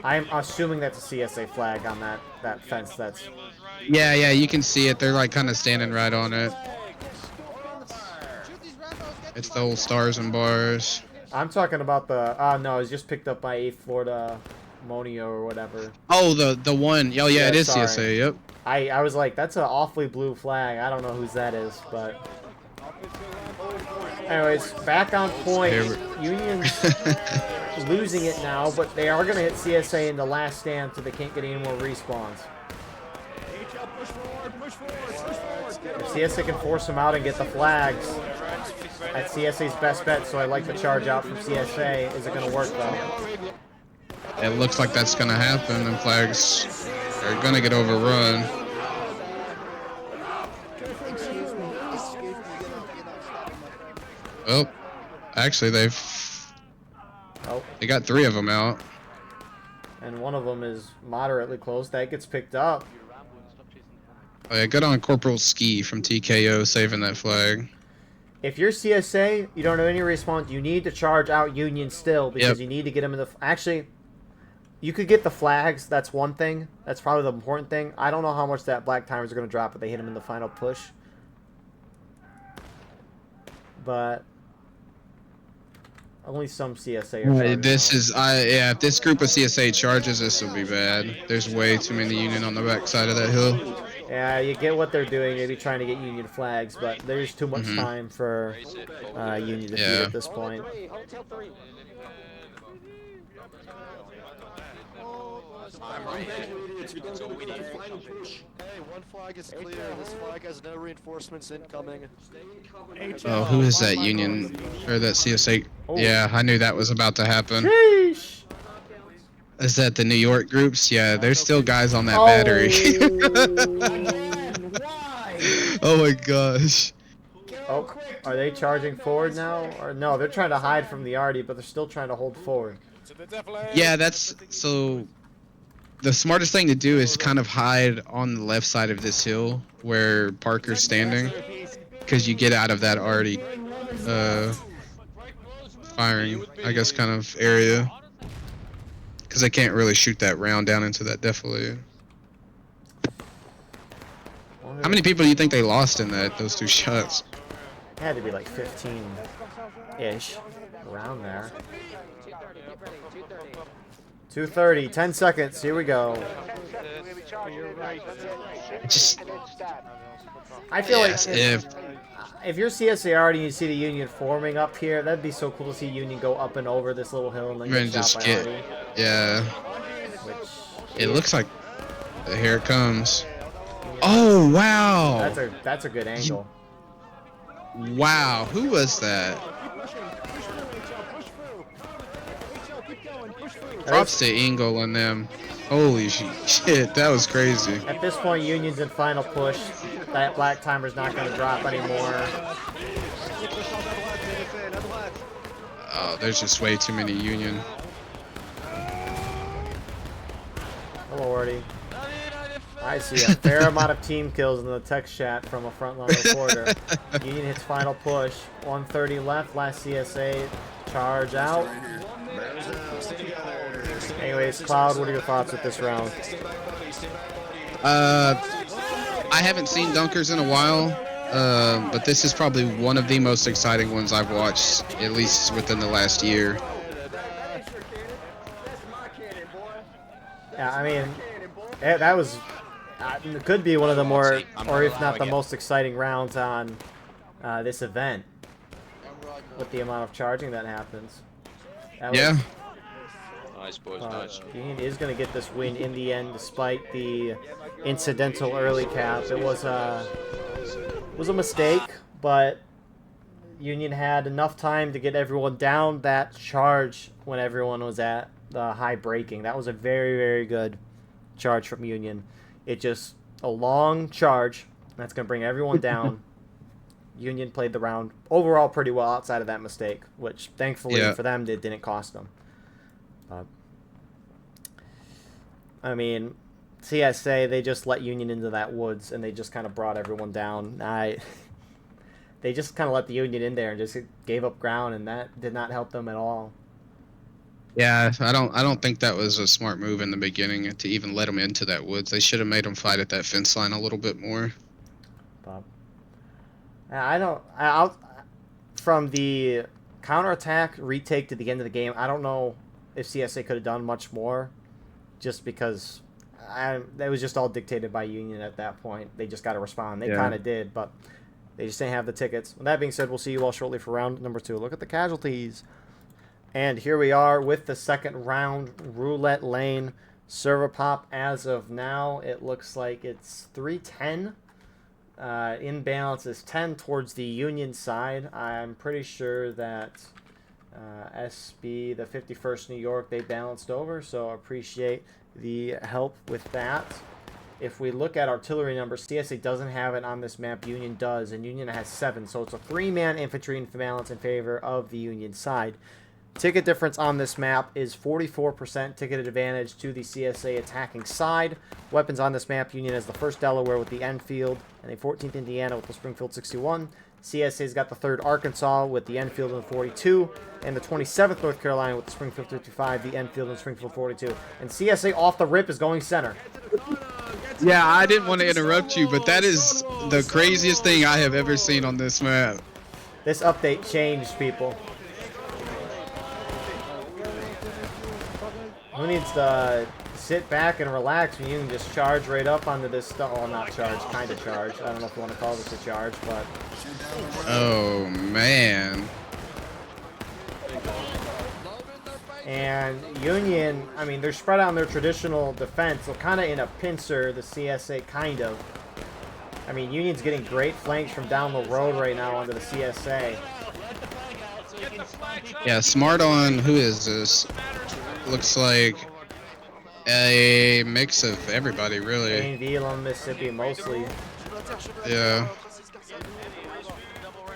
I'm assuming that's a CSA flag on that fence. That's... Yeah, you can see it. They're like kind of standing right on it. It's the old stars and bars. I'm talking about the... no, it's just picked up by 8th Florida Monio or whatever. Oh, the one. Oh, yeah, it is sorry. CSA. Yep. I was like, that's an awfully blue flag. I don't know whose that is, but... Anyways, back on point. Union's losing it now, but they are going to hit CSA in the last stand so they can't get any more respawns. If CSA can force them out and get the flags, that's CSA's best bet, so I like the charge out from CSA. Is it going to work, though? It looks like that's going to happen, and flags are going to get overrun. Well, actually, they got 3 of them out. And one of them is moderately close. That gets picked up. Oh, yeah, good on Corporal Ski from TKO saving that flag. If you're CSA, you don't have any response. You need to charge out Union still because you need to get them in the... Actually, you could get the flags. That's one thing. That's probably the important thing. I don't know how much that black timers are going to drop if they hit them in the final push. But only some CSA are charging This out. is, yeah, if this group of CSA charges, this will be bad. There's way too many Union on the back side of that hill. Yeah, you get what they're doing, maybe trying to get Union flags, but there's too much time for Union defeat at this point. Hey, one flag is clear. This flag has no reinforcements incoming. Oh, who is that Union or that CSA? Oh. Yeah, I knew that was about to happen. Sheesh. Is that the New York groups? Yeah, there's still guys on that battery. Oh my gosh. Oh, are they charging forward now? Or no, they're trying to hide from the arty, but they're still trying to hold forward. Yeah, that's so. The smartest thing to do is kind of hide on the left side of this hill where Parker's standing, because you get out of that already firing, I guess, kind of area. Because they can't really shoot that round down into that defilade. How many people do you think they lost in those 2 shots? It had to be like 15-ish, around there. 2:30, 10 seconds, here we go. Just, I feel yes, like if you're CSAR and you see the Union forming up here, that'd be so cool to see Union go up and over this little hill and then get shot by arty. Yeah. Which It looks like, here it comes. Oh, wow. That's a good angle. Wow, who was that? Props to Engel and them. Holy shit, that was crazy. At this point, Union's in final push. That black timer's not going to drop anymore. Oh, there's just way too many Union. Hello, Artie. I see a fair amount of team kills in the text chat from a frontline reporter. Union hits final push. 1:30 left. Last CSA. Charge out. Anyways, Cloud, what are your thoughts with this round? I haven't seen Dunkers in a while, but this is probably one of the most exciting ones I've watched, at least within the last year. Yeah, I mean, that was it could be one of the more, or if not the most exciting rounds on this event, with the amount of charging that happens. Yeah. Nice, boys, nice. Union is going to get this win in the end, despite the incidental early cap. It was a mistake, but Union had enough time to get everyone down that charge when everyone was at the high braking. That was a very, very good charge from Union. It just a long charge that's going to bring everyone down. Union played the round overall pretty well outside of that mistake, which thankfully for them it didn't cost them. I mean, CSA, they just let Union into that woods, and they just kind of brought everyone down. They just kind of let the Union in there and just gave up ground, and that did not help them at all. Yeah, I don't think that was a smart move in the beginning to even let them into that woods. They should have made them fight at that fence line a little bit more. From the counterattack retake to the end of the game, I don't know if CSA could have done much more, just because that was just all dictated by Union at that point. They just got to respond. They kind of did, but they just didn't have the tickets. With that being said, we'll see you all shortly for round number 2. Look at the casualties. And here we are with the second round, roulette lane. Server pop as of now, it looks like it's 310. In balance is 10 towards the Union side. I'm pretty sure that SB, the 51st New York, they balanced over, so appreciate the help with that. if we look at artillery numbers, CSA doesn't have it on this map. Union does, and Union has 7. So it's a 3-man infantry balance in favor of the Union side. Ticket difference on this map is 44% ticket advantage to the CSA attacking side. Weapons on this map, Union has the 1st Delaware with the Enfield and the 14th Indiana with the Springfield 61. CSA's got the 3rd Arkansas with the Enfield and the 42, and the 27th North Carolina with the Springfield 55, the Enfield and Springfield 42. And CSA off the rip is going center. Yeah, I didn't want to interrupt you, but that is the craziest thing I have ever seen on this map. This update changed, people. Who needs to sit back and relax when you can just charge right up onto this stuff? Well, not charge, kind of charge. I don't know if you want to call this a charge, but... Oh, man. And Union, I mean, they're spread out on their traditional defense, so kind of in a pincer, the CSA, kind of. I mean, Union's getting great flanks from down the road right now onto the CSA. Yeah, smart on, who is this? Looks like a mix of everybody, really. Greenville, Mississippi, mostly. Yeah.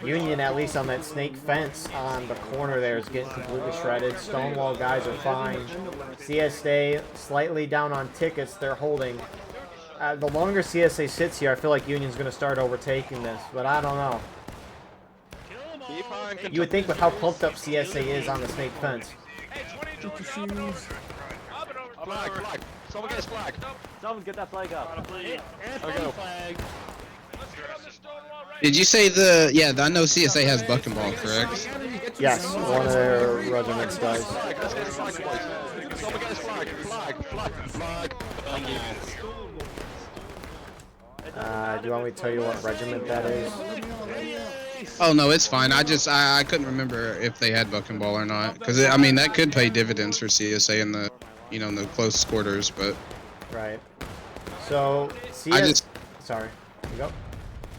Union, at least on that snake fence on the corner there, is getting completely shredded. Stonewall guys are fine. CSA slightly down on tickets. They're holding. The longer CSA sits here, I feel like Union's going to start overtaking this, but I don't know. You would think with how pumped up CSA is on the snake fence. Flag, flag. Someone get his flag. Someone get that flag up. Flag. Did you say I know CSA has buck and ball, correct? Yes, one of their regiments does. Someone get his flag. Flag. Do you want me to tell you what regiment that is? Oh no, it's fine. I couldn't remember if they had buck and ball or not, because I mean that could pay dividends for CSA in the, in the close quarters, but. Right. So sorry. You go.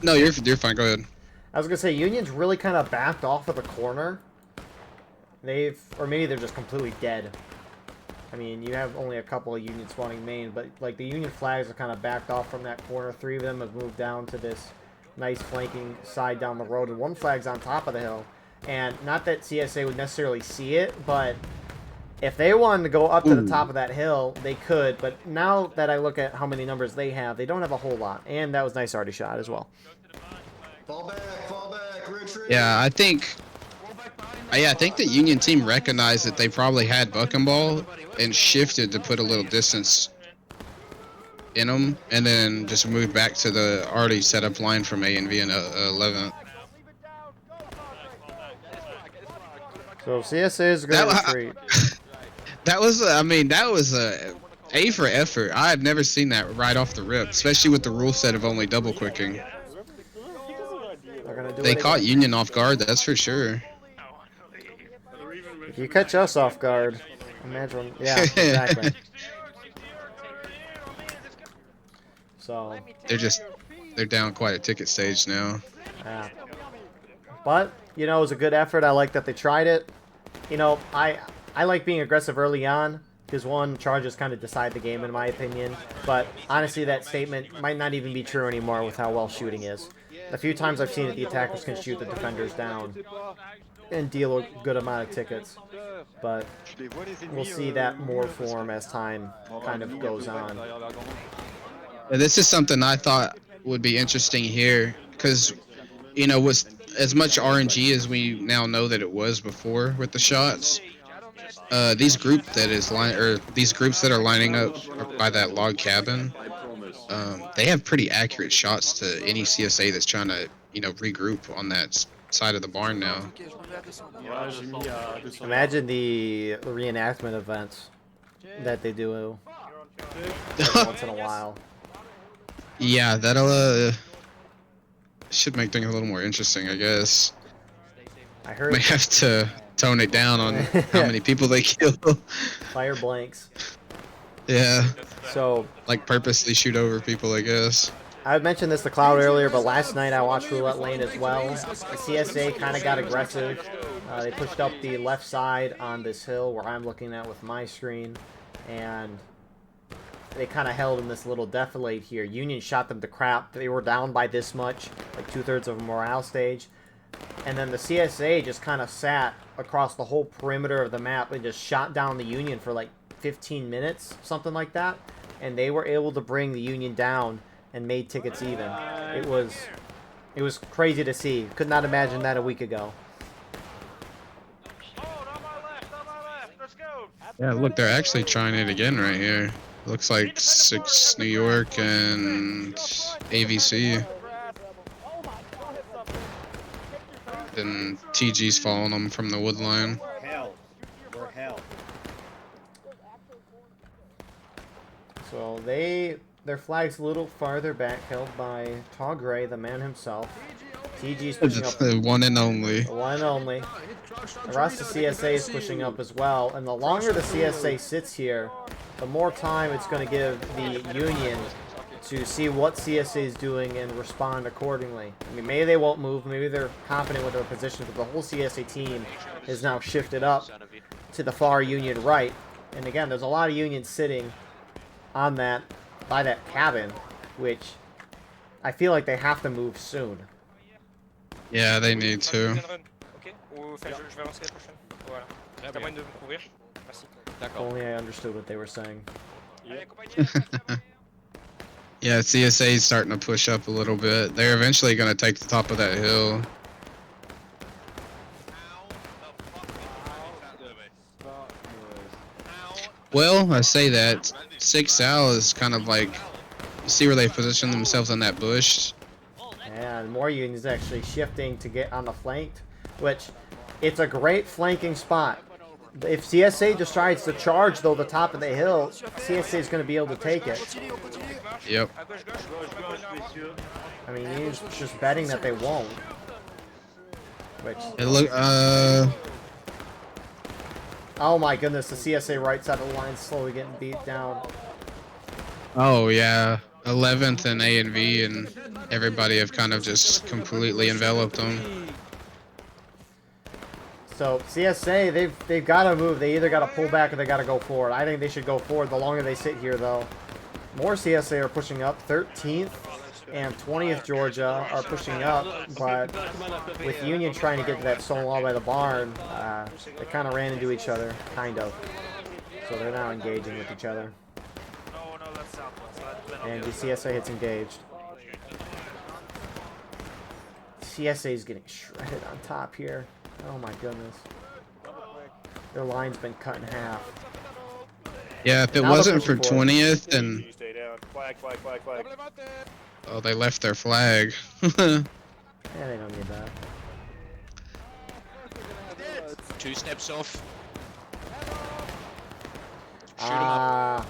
No, you're fine. Go ahead. I was gonna say Union's really kind of backed off of the corner. Or maybe they're just completely dead. I mean, you have only a couple of Union spawning main, but like the Union flags are kind of backed off from that corner. 3 of them have moved down to this nice flanking side down the road, and 1 flag's on top of the hill. And not that CSA would necessarily see it, but if they wanted to go up to the top of that hill, they could. But now that I look at how many numbers they have don't have a whole lot. And that was nice arty shot as well. Fall back, retreat. Yeah, I think the Union team recognized that they probably had buck and ball and shifted to put a little distance in them, and then just moved back to the already set up line from A and V and 11th. So CSA is going to retreat. That was A for effort. I have never seen that right off the rip, especially with the rule set of only double quicking. They caught Union off guard, that's for sure. If you catch us off guard, imagine. Yeah, exactly. So they're down quite a ticket stage now. yeah. But it was a good effort. I like that they tried it. I like being aggressive early on because charges kind of decide the game in my opinion. But honestly, that statement might not even be true anymore with how well shooting is. The few times I've seen it, the attackers can shoot the defenders down and deal a good amount of tickets. But we'll see that more form as time kind of goes on. This is something I thought would be interesting here, because, with as much RNG as we now know that it was before with the shots, these groups that are lining up by that log cabin, they have pretty accurate shots to any CSA that's trying to, regroup on that side of the barn now. Imagine the reenactment events that they do every once in a while. Yeah, that'll should make things a little more interesting, I guess. I heard. May have to tone it down on how many people they kill. Fire blanks. Yeah. So. Like purposely shoot over people, I guess. I had mentioned this to Cloud earlier, but last night I watched Roulette Lane as well. The CSA kind of got aggressive. They pushed up the left side on this hill where I'm looking at with my screen, and they kind of held in this little defilade here. Union shot them to crap. They were down by this much, like 2/3 of a morale stage. And then the CSA just kind of sat across the whole perimeter of the map and just shot down the Union for like 15 minutes, something like that. And they were able to bring the Union down and made tickets even. It was crazy to see. Could not imagine that a week ago. Yeah, look, they're actually trying it again right here. Looks like 6 New York and AVC. And TG's following them from the wood line. Hell. We're hell. So their flag's a little farther back, held by Tall Gray, the man himself. TG's pushing up. The one and only. The one and only. The rest of CSA is pushing up as well. And the longer the CSA sits here, the more time it's going to give the Union to see what CSA is doing and respond accordingly. I mean, maybe they won't move. Maybe they're confident with their position, but the whole CSA team is now shifted up to the far Union right. And again, there's a lot of Unions sitting on that, by that cabin, which I feel like they have to move soon. Yeah, they need to. Ok. Ou, enfin, je vais lancer la prochaine. Voilà. T'as moyen de me couvrir? Merci. If only I understood what they were saying. Allez, compagnie. Yeah, CSA is starting to push up a little bit. They're eventually going to take the top of that hill. Well, I say that 6 Sal is kind of like, you see where they position themselves on that bush. And more Unions actually shifting to get on the flanked, which it's a great flanking spot. If CSA decides to charge, though, the top of the hill, CSA is going to be able to take it. Yep. I mean, Union's just betting that they won't. Which... It look, Oh my goodness, the CSA right side of the line slowly getting beat down. Oh, yeah. 11th and A and V, and everybody have kind of just completely enveloped them. So CSA, they've got to move. They either got to pull back or they got to go forward. I think they should go forward the longer they sit here, though. More CSA are pushing up. 13th and 20th Georgia are pushing up, but with Union trying to get to that stone wall by the barn, they kind of ran into each other, kind of. So they're now engaging with each other. And the CSA hits engaged. CSA is getting shredded on top here. Oh my goodness. Their line's been cut in half. Yeah, if it Now wasn't for they're pushing forward. 20th, then... Flag. Oh, they left their flag. Yeah, they don't need that. 2 steps off. A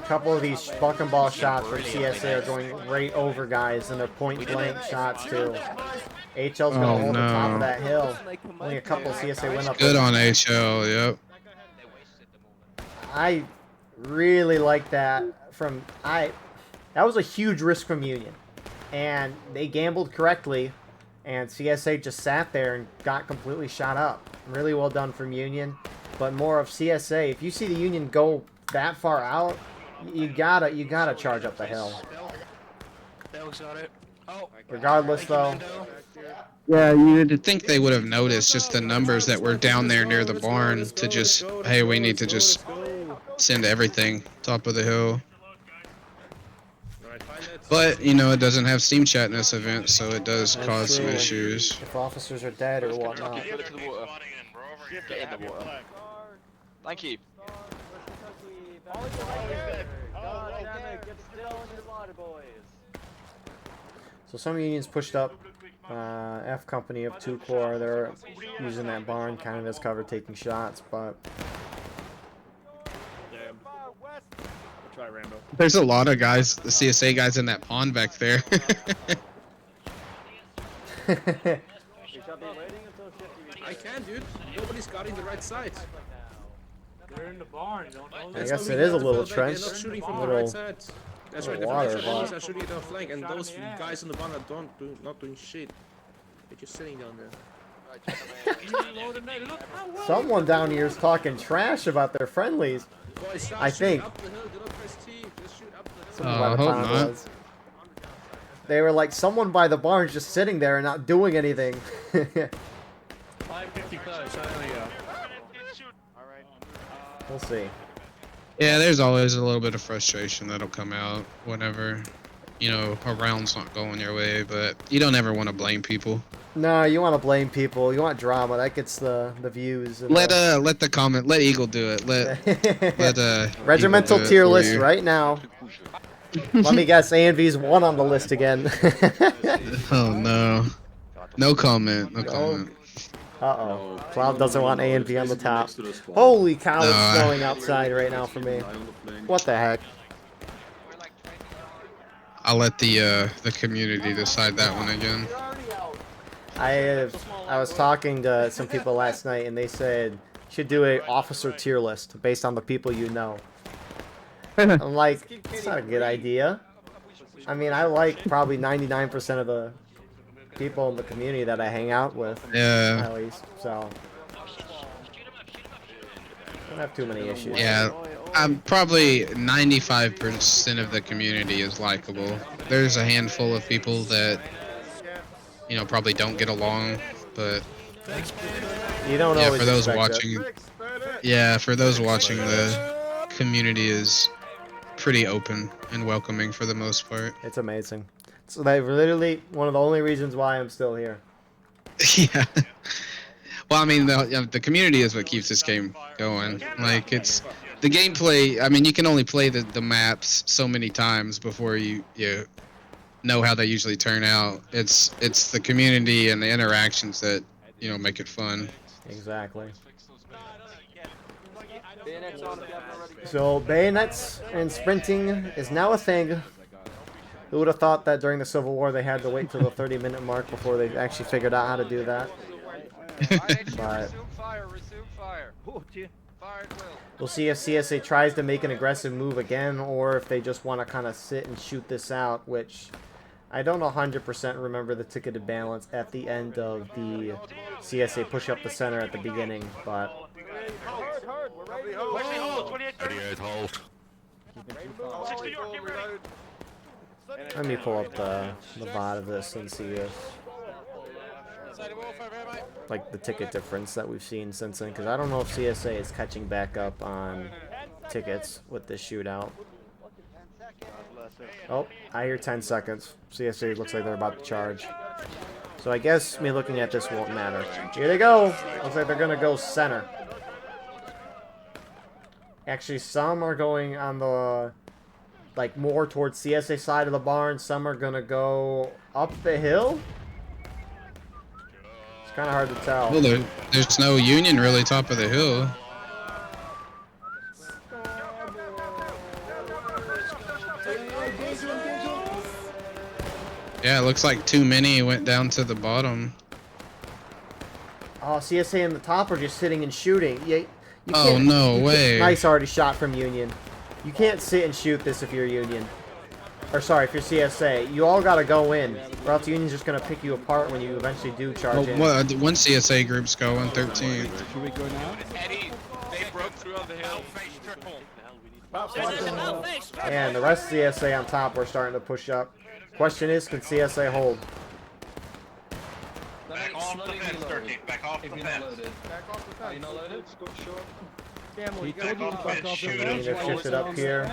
couple of these buck and ball shots from CSA are going right over guys, and they're point blank shots too. HL's gonna hold the top of that hill. Only a couple of CSA went up. Good on HL, yep. I really like that that was a huge risk from Union, and they gambled correctly, and CSA just sat there and got completely shot up. Really well done from Union, but more of CSA. If you see the Union go that far out, you gotta charge up the hill. Regardless, though. Yeah, you'd think they would have noticed just the numbers that were down there near the barn to just, hey, we need to just send everything top of the hill. But, you know, it doesn't have Steam Chat in this event, so it does cause some issues. If officers are dead or whatnot. Get to the water. Get in the water. Thank you. So some Unions pushed up F Company of 2 Corps. They're using that barn kind of as cover, taking shots, but... Try Rambo. There's a lot of guys, the CSA guys in that pond back there. I can, dude. Nobody's guarding the right side. They're in the barn. I guess it is a little trench. They're not shooting from the Little right side. That's right. The water, right side enemies but- are shooting at our flank, and those guys in the barn are not doing shit. They're just sitting down there. Someone down here is talking trash about their friendlies. Boys, start I shooting think. up the hill. Do not press T. Just shoot up the hill. Something by the hope time it not. was. They were like someone by the barn just sitting there and not doing anything. 555, so there we go. We'll see. Yeah, there's always a little bit of frustration that'll come out whenever, you know, a round's not going your way, but you don't ever want to blame people. No, you want to blame people. You want drama. That gets the views. And Let Eagle do it. Let Regimental Eagle do it tier for list you. right now. Let me guess, ANV's 1 on the list again. Oh no. No comment. No comment. Uh-oh. Cloud doesn't want ANV on the Basically top. next to the spawn. Holy cow, No, it's snowing outside right now for me. Lie on the flank. What the heck? I'll let the community decide that one again. I was talking to some people last night, and they said you should do a officer tier list based on the people you know. I'm like, it's not a good idea. I mean, I like probably 99% of the people in the community that I hang out with, Yeah. at least. So, I don't have too many issues. Yeah. Probably 95% of the community is likable. There's a handful of people that, you know, probably don't get along, but You don't yeah, always for those expect watching, the community is pretty open and welcoming for the most part. It's amazing. So they literally one of the only reasons why I'm still here. Yeah. Well, I mean, the community is what keeps this game going. Like, it's the gameplay. I mean, you can only play the maps so many times before you know how they usually turn out. It's the community and the interactions that, you know, make it fun. Exactly. Bayonets on if you haven't already. So bayonets and sprinting is now a thing. Who would have thought that during the Civil War they had to wait till the 30-minute mark before they actually figured out how to do that? But Resume fire, resume fire. Fire at will. we'll see if CSA tries to make an aggressive move again, or if they just want to kind of sit and shoot this out, which I don't 100% remember the ticketed balance at the end of the CSA push up the center at the beginning, but Hard, we're ready. Hold, 28 halt. 60 York, get ready. let me pull up the VOD of this and see if like the ticket difference that we've seen since then, because I don't know if CSA is catching back up on tickets with this shootout. Oh, I hear 10 seconds. CSA looks like they're about to charge. So I guess me looking at this won't matter. Here they go. Looks like they're going to go center. Actually, some are going on the, like, more towards CSA side of the barn. Some are going to go up the hill. It's kind of hard to tell. Well, there's no Union really top of the hill. Yeah, it looks like too many went down to the bottom. Oh, CSA in the top are just sitting and shooting. You Oh, can't- no you can't- way. Nice already shot from Union. You can't sit and shoot this if you're Union. Or sorry, if you're CSA. You all gotta go in, or else Union's just gonna pick you apart when you eventually do charge in. Well, one CSA group's going 13. Should we go now? Eddie, they broke through on the hill. And the rest of CSA on top are starting to push up. Question is, can CSA hold? Back off the fence, 13. Back off the fence. Back off the fence. Are you not loaded? Damn, He we told you to back off the I mean, fence. they're shifted up here.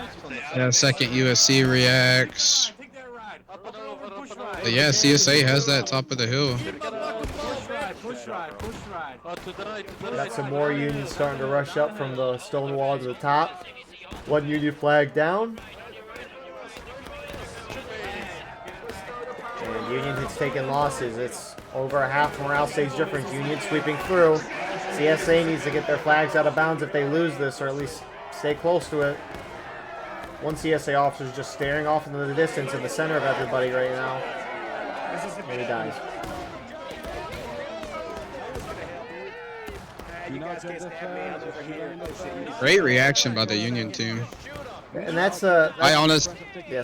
Yeah, second USC reacts. Take that ride. Up and over, push ride. But yeah, CSA has that top of the hill. Push ride, push ride, push ride. Got some more Unions starting to rush up from the stone wall to the top. One Union flag down. And Union has taken losses. It's over a half morale stage difference. Union sweeping through. CSA needs to get their flags out of bounds if they lose this, or at least stay close to it. One CSA officer is just staring off into the distance in the center of everybody right now. And he dies. Great reaction by the Union team. And that's I was yeah.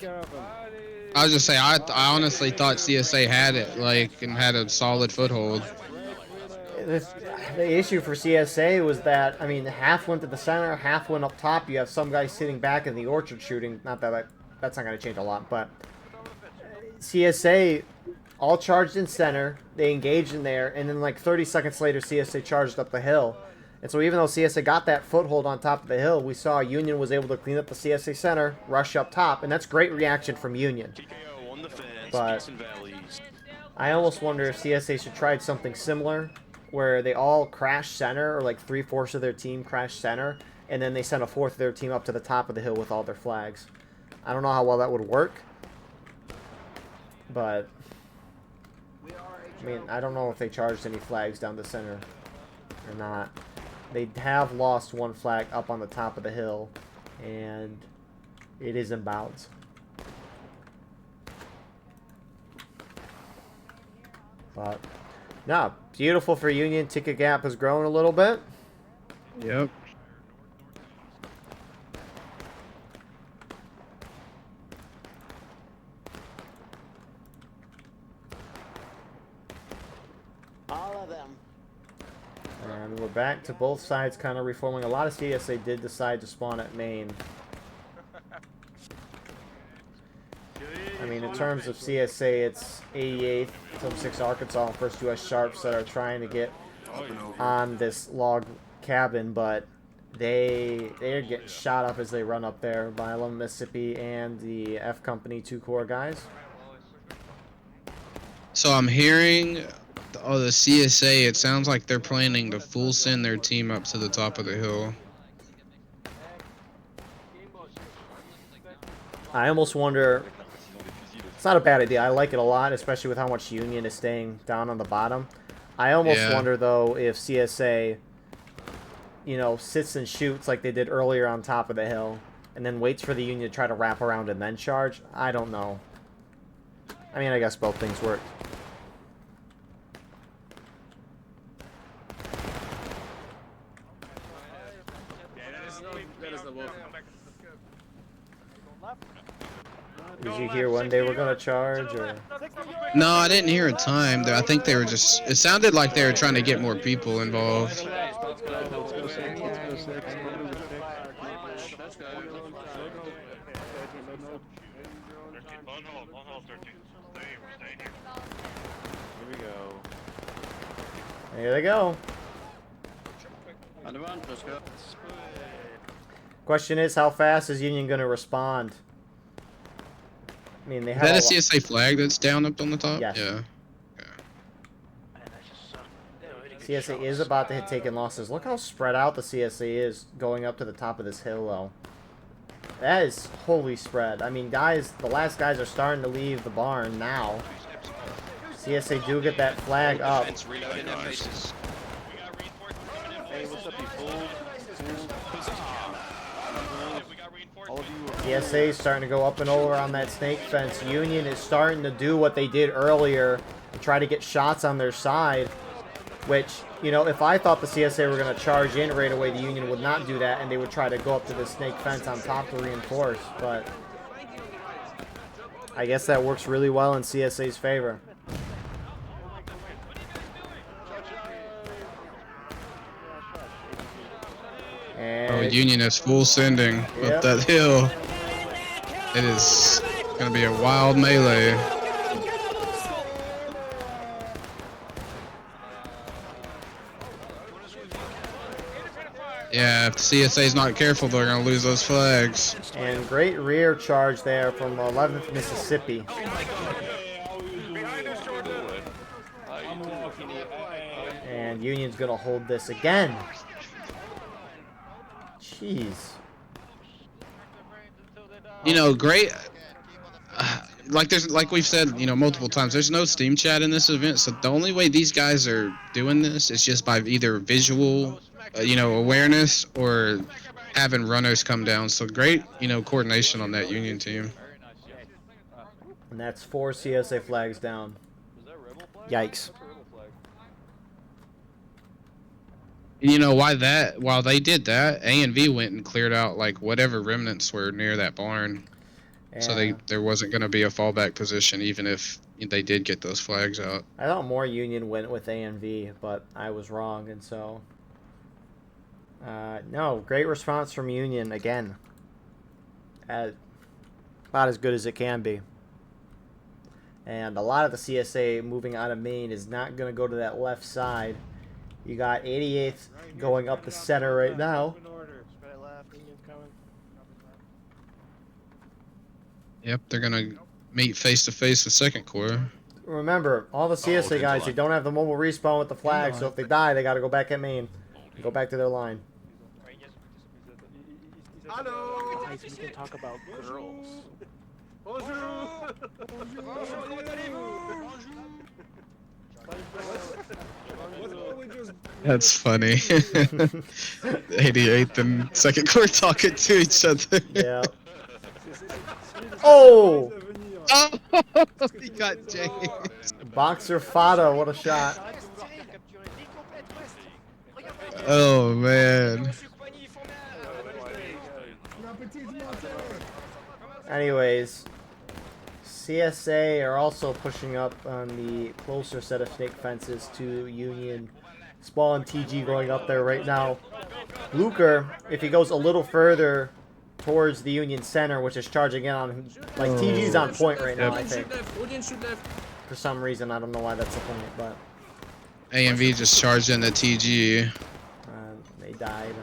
just say I honestly thought CSA had it and had a solid foothold. the issue for CSA was that, I mean, half went to the center, half went up top. You have some guy sitting back in the orchard shooting. Not that that's not going to change a lot, but CSA all charged in center. They engaged in there, and then like 30 seconds later, CSA charged up the hill. And so even though CSA got that foothold on top of the hill, we saw Union was able to clean up the CSA center, rush up top, and that's great reaction from Union. But I almost wonder if CSA should try something similar, where they all crash center, or like 3/4 of their team crash center, and then they send a fourth of their team up to the top of the hill with all their flags. I don't know how well that would work, but I mean, I don't know if they charged any flags down the center or not. They have lost one flag up on the top of the hill, and it is in bounds. But, no, beautiful for Union. Ticket gap has grown a little bit. Yep. All of them. And we're back to both sides kind of reforming. A lot of CSA did decide to spawn at main. I mean, in terms of CSA, it's 88th, Film 6 Arkansas, and First US Sharps that are trying to get on this log cabin, but they're getting shot up as they run up there by 11 Mississippi and the F Company 2 Corps guys. So I'm hearing, oh, the CSA, it sounds like they're planning to full send their team up to the top of the hill. I almost wonder, it's not a bad idea. I like it a lot, especially with how much Union is staying down on the bottom. I almost wonder, though, if CSA, you know, sits and shoots like they did earlier on top of the hill, and then waits for the Union to try to wrap around and then charge. I don't know. I mean, I guess both things work. Did you hear when they were going to charge? Or? No, I didn't hear a time. I think they were just, it sounded like they were trying to get more people involved. Here they go. Question is, how fast is Union going to respond? I mean, they have Is that a CSA flag that's down up on the top? Yes. Yeah. CSA is about to hit taking losses. Look how spread out the CSA is going up to the top of this hill, though. That is wholly spread. I mean, guys, the last guys are starting to leave the barn now. CSA do get that flag up. Hey, what's up, you fools? CSA is starting to go up and over on that snake fence. Union is starting to do what they did earlier and try to get shots on their side, which, you know, if I thought the CSA were going to charge in right away, the Union would not do that, and they would try to go up to the snake fence on top to reinforce, but I guess that works really well in CSA's favor. And Oh, Union is full sending up that hill. It is going to be a wild melee. Yeah, if the CSA is not careful, they're going to lose those flags. And great rear charge there from 11th Mississippi. And Union's going to hold this again. Jeez. You know, great. Like we've said, you know, multiple times, there's no Steam chat in this event, so the only way these guys are doing this is just by either visual, you know, awareness or having runners come down. So great, you know, coordination on that Union team. And that's 4 CSA flags down. Yikes. You know while they did that, A and V went and cleared out like whatever remnants were near that barn. So And there wasn't going to be a fallback position, even if they did get those flags out. I thought more Union went with A and V, but I was wrong, and so no, great response from Union again. About as good as it can be. And a lot of the CSA moving out of Maine is not going to go to that left side. You got 88th going up the center right now. Yep, they're going to meet face to face with Second Corps. Remember, all the CSA guys who don't have the mobile respawn with the flag, so if they die, they got to go back at Maine. Go back to their line. Hello. Guys, we can talk about girls. Bonjour. That's funny. 88th and Second Corps talking to each other. Yeah. Oh! Oh, he got James. Boxer Fada, what a shot. Oh, man. Anyways, CSA are also pushing up on the closer set of snake fences to Union. Spall and TG going up there right now. Luker, if he goes a little further towards the Union center, which is charging in on him, like TG's on point right now, I think. For some reason, I don't know why that's the point, but AMV just charged into TG. they died.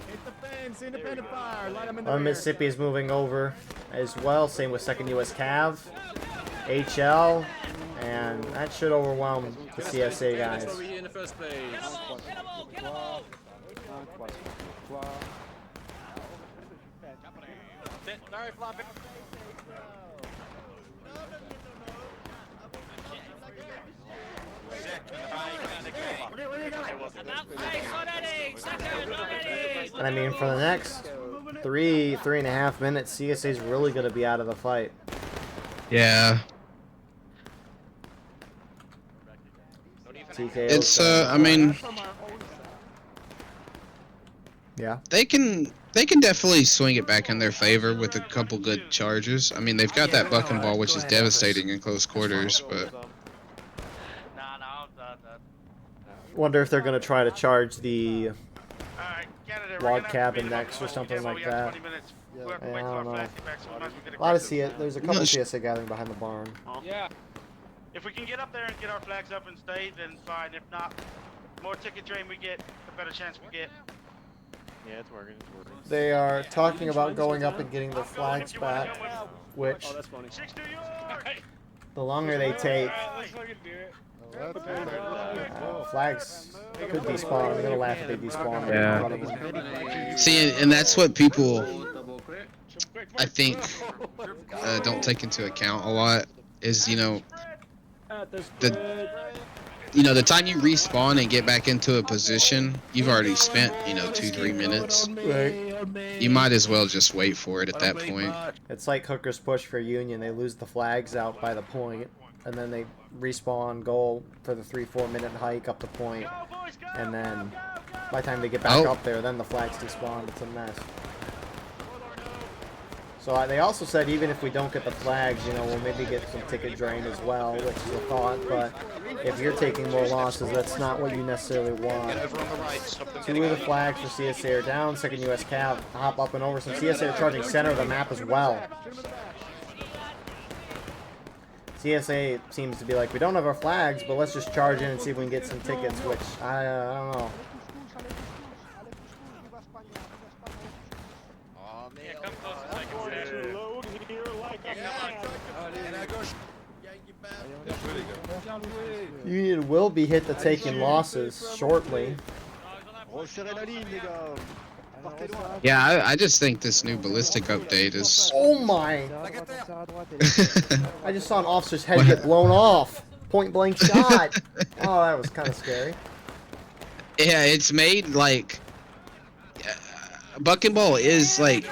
Hit the fence, independent fire, light them in the Well, Mississippi is moving over as well. Same with 2nd U.S. Cav, HL, and that should overwhelm the CSA guys. In the first place. And I mean, for the next 3.5 minutes, CSA is really going to be out of the fight. Yeah. TKO. It's, I mean, yeah. they can definitely swing it back in their favor with a couple good charges. I mean, they've got that bucking ball, which is devastating in close quarters, but Wonder if they're going to try to charge the log cabin next or something like that. Yeah, I don't know. A lot of there's a couple CSA gathering behind the barn. Yeah. If we can get up there and get our flags up and stay, then fine. If not, more ticket drain we get, the better chance we get. Yeah, it's working, it's working. They are talking about going up and getting their flags back, which the longer they take, flags could despawn. I'm gonna laugh if they despawn Yeah. in front of them. see, and that's what people, I think, don't take into account a lot. Is the time you respawn and get back into a position, you've already spent 2-3 minutes. You might as well just wait for it at that point. It's like Hooker's push for Union. They lose the flags out by the point, and then they respawn, go for the 3-4 minute hike up the point, and then by the time they get back up there, then the flags despawn. It's a mess. So they also said even if we don't get the flags, we'll maybe get some ticket drain as well, which is a thought, but if you're taking more losses, that's not what you necessarily want. 2 of the flags for CSA are down. 2nd U.S. Cav hop up and over. Some CSA are charging center of the map as well. CSA seems to be like, we don't have our flags, but let's just charge in and see if we can get some tickets, which I don't know. Union will be hit to taking losses shortly. Yeah, I just think this new ballistic update is. Oh my! I just saw an officer's head get blown off. Point blank shot. Oh, that was kind of scary. Yeah, it's made like bucking ball is like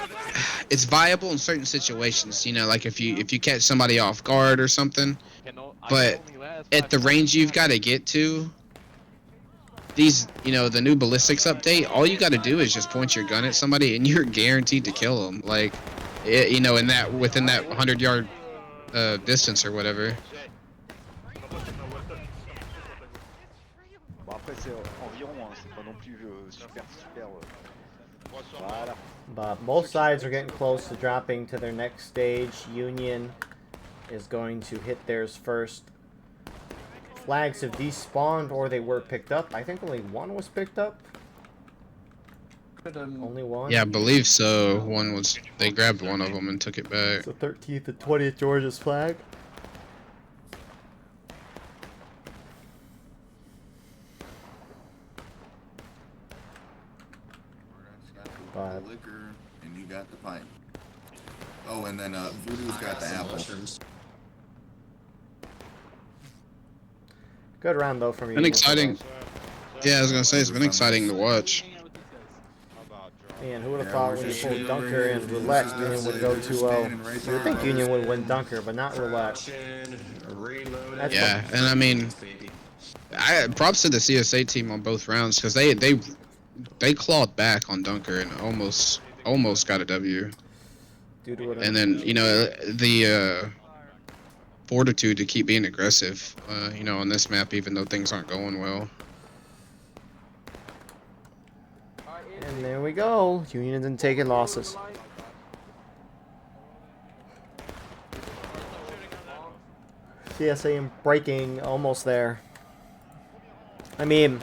it's viable in certain situations. Like if you catch somebody off guard or something. But at the range you've got to get to, these, the new ballistics update, all you got to do is just point your gun at somebody and you're guaranteed to kill them. Like, you know, in that within that 100-yard distance or whatever. Bon après c'est environ, hein, c'est pas non plus super. Voilà. But both sides are getting close to dropping to their next stage. Union is going to hit theirs first. Flags have despawned or they were picked up. I think only one was picked up. Only one? Yeah, I believe so. They grabbed one of them and took it back. So 13th and 20th Georgia's flag. The liquor, and you got the pipe. Oh, and then Voodoo's got the apple. Good round though from you. Been exciting. Yeah, I was gonna say it's been exciting to watch. Man, who would have thought when you pulled Dunker and Roulette, Union would go 2-0. You would think Union would win Dunker, but not Roulette. Yeah, and I mean, props to the CSA team on both rounds because they clawed back on Dunker and almost got a W. And then, you know, the fortitude to keep being aggressive, you know, on this map, even though things aren't going well. And there we go. Union didn't take in losses. CSA breaking almost there. I mean,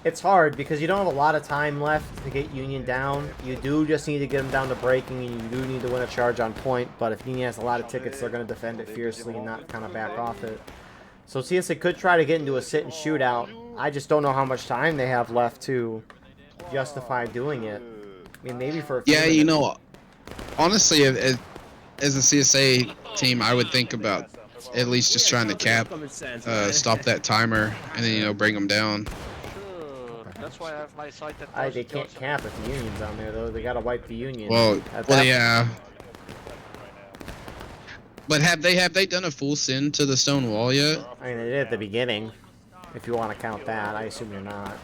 it's hard because you don't have a lot of time left to get Union down. You do just need to get them down to breaking, and you do need to win a charge on point. But if Union has a lot of tickets, they're going to defend it fiercely and not kind of back off it. So CSA could try to get into a sit and shootout. I just don't know how much time they have left to justify doing it. I mean, maybe for a few minutes. You know, honestly, as a CSA team, I would think about at least just trying to stop that timer, and then, you know, bring them down. That's why I have my site that They can't cap if the Union's on there, though. They gotta wipe the Union. Well, yeah. But have they done a full send to the stone wall yet? I mean, they did at the beginning. If you want to count that, I assume you're not.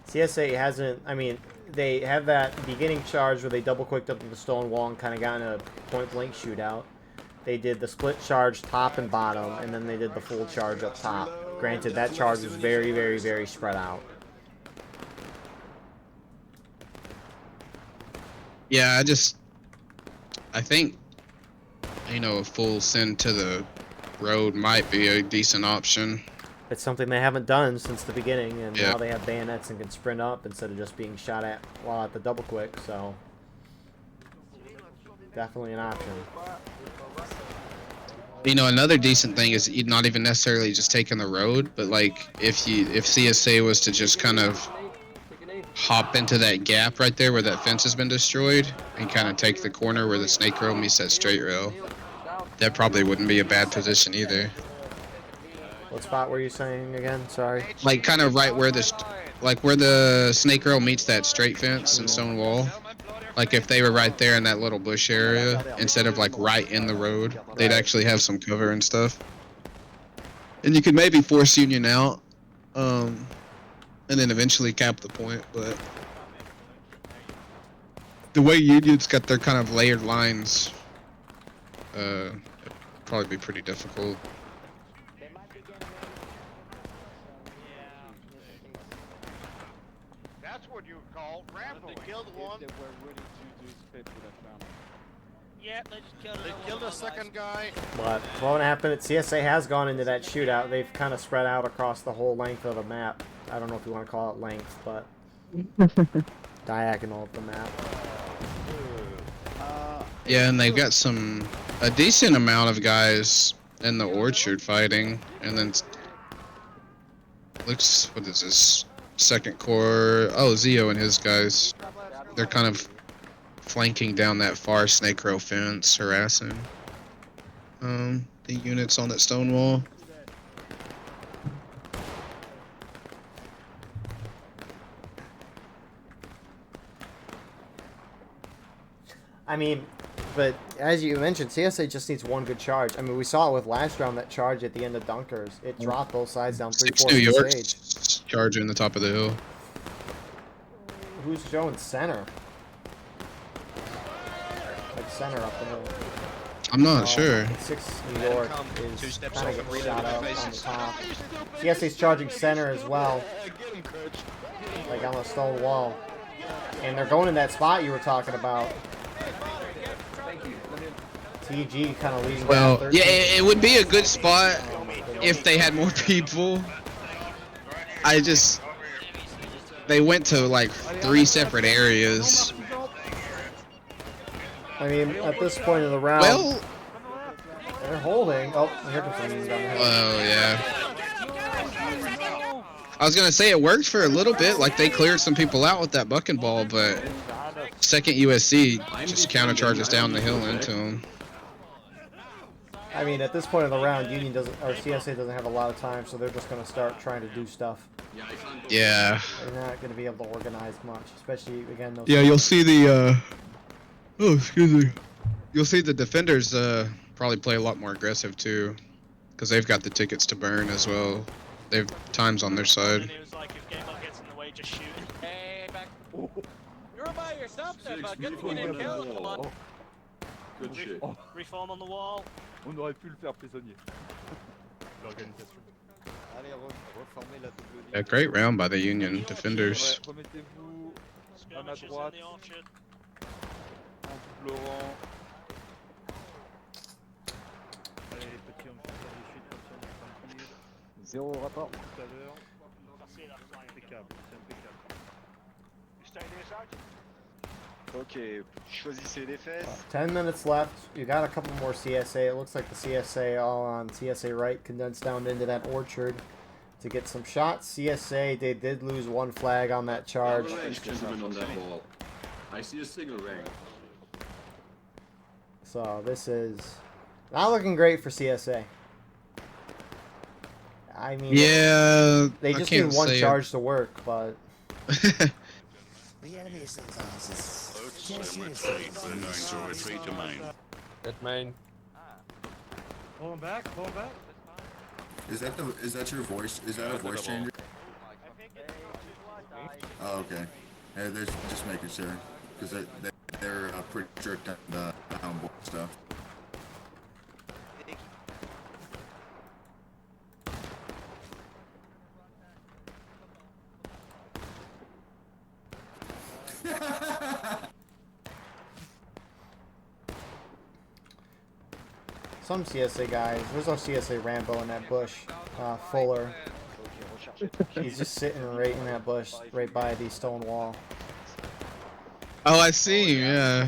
CSA hasn't. I mean, they have that beginning charge where they double clicked up to the stone wall and kind of got in a point blank shootout. They did the split charge top and bottom, and then they did the full charge up top. Granted, that charge was very, very, very spread out. Yeah, I think, you know, a full send to the road might be a decent option. It's something they haven't done since the beginning, and Yeah. now they have bayonets and can sprint up instead of just being shot at while at the double quick, so definitely an option. You know, another decent thing is not even necessarily just taking the road, but like if CSA was to just kind of hop into that gap right there where that fence has been destroyed and kind of take the corner where the snake rail meets that straight rail, that probably wouldn't be a bad position either. What spot were you saying again? Sorry. Like kind of right where where the snake rail meets that straight fence and stone wall. Like if they were right there in that little bush area instead of like right in the road, they'd actually have some cover and stuff. And you could maybe force Union out, and then eventually cap the point. But the way Union's got their kind of layered lines, it'd probably be pretty difficult. That's what you call rambling. They killed one. They were ready to do spit with that round. Yeah, they just killed They killed a second guy. But what won't happen? CSA has gone into that shootout. They've kind of spread out across the whole length of the map. I don't know if you want to call it length, but diagonal of the map. Yeah, and they've got a decent amount of guys in the orchard fighting, and then looks, what is this? Second corps. Oh, Zio and his guys. They're kind of flanking down that far snake row fence, harassing the units on that stone wall. I mean, but as you mentioned, CSA just needs one good charge. I mean, we saw it with last round, that charge at the end of Dunkers. It dropped both sides down 3/4 New of York the stage. charging the top of the hill. Who's showing center? center up the hill. I'm not sure. 6 New York is kind of getting shot up on the top. CSA's charging center as well, like on the stone wall. And they're going in that spot you were talking about. TG kind of leading. Well, down yeah, 13. it would be a good spot if they had more people. They went to like 3 separate areas. I mean, at this point in the round, Well, they're holding. Oh, here comes the down the hill. oh yeah. I was gonna say it worked for a little bit, like they cleared some people out with that bucking ball, but second USC just counter charges down the hill into them. I mean, at this point in the round, Union doesn't, or CSA doesn't have a lot of time, so they're just going to start trying to do stuff. Yeah. They're not going to be able to organize much, especially again. Those Yeah, you'll see the. Oh, excuse me. You'll see the defenders probably play a lot more aggressive too, because they've got the tickets to burn as well. They've times on their side. And it was like, if game gets in the way, just shoot. Hey, back. You're by yourself there, bud. Good thing you didn't kill him, bud. Good shit. Reform on the wall. On aurait pu le faire prisonnier. L'organisation. Allez, reformez la double ligne. Yeah, great round by the Union defenders. Ouais, remettez-vous à ma Skirmishes in droite, the offshoot. en double rang. Allez les petits, on peut faire des chutes comme ça, on est tranquille. Zéro rapport. Tout à l'heure. Impeccable, c'est impeccable. Ok, choisissez les fesses. 10 minutes left. You got a couple more CSA. It looks like the CSA all on CSA right, condensed down into that orchard to get some shots. CSA, they did lose 1 flag on that charge. Gentlemen on that ball. I see a single ring. So this is not looking great for CSA. I mean, Yeah, they I just can't need 1 say charge to work, but The enemy is to retreat to main. That main. Pull him back, pull him back. Is that your voice? Is that a voice changer? Oh, okay. Hey, they're just making sure, because they're pretty strict on the downboard stuff. some CSA guys. There's no CSA Rambo in that bush. Fuller. He's just sitting right in that bush, right by the stone wall. Oh, I see. Yeah.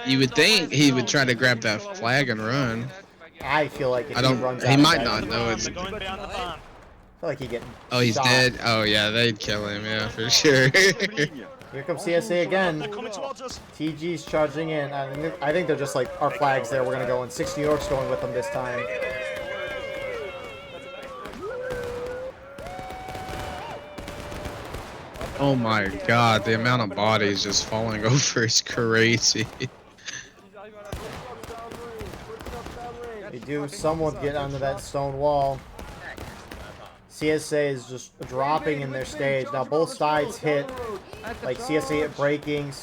You would think he would try to grab that flag and run. I feel like if I don't. he runs He out of might that, not know it's. They're going beyond the bomb. I feel like he getting. Oh, he's shot. dead. Oh yeah, they'd kill him. Yeah, for sure. Here comes CSA again. They're coming towards us. TG's charging in. I think they're just like, our flag's there, we're gonna go in. 6 New York's going with them this time. Oh my God, the amount of bodies just falling over is crazy. They do somewhat get onto that stone wall. CSA is just dropping in their stage. Now both sides hit, like CSA hit breaking,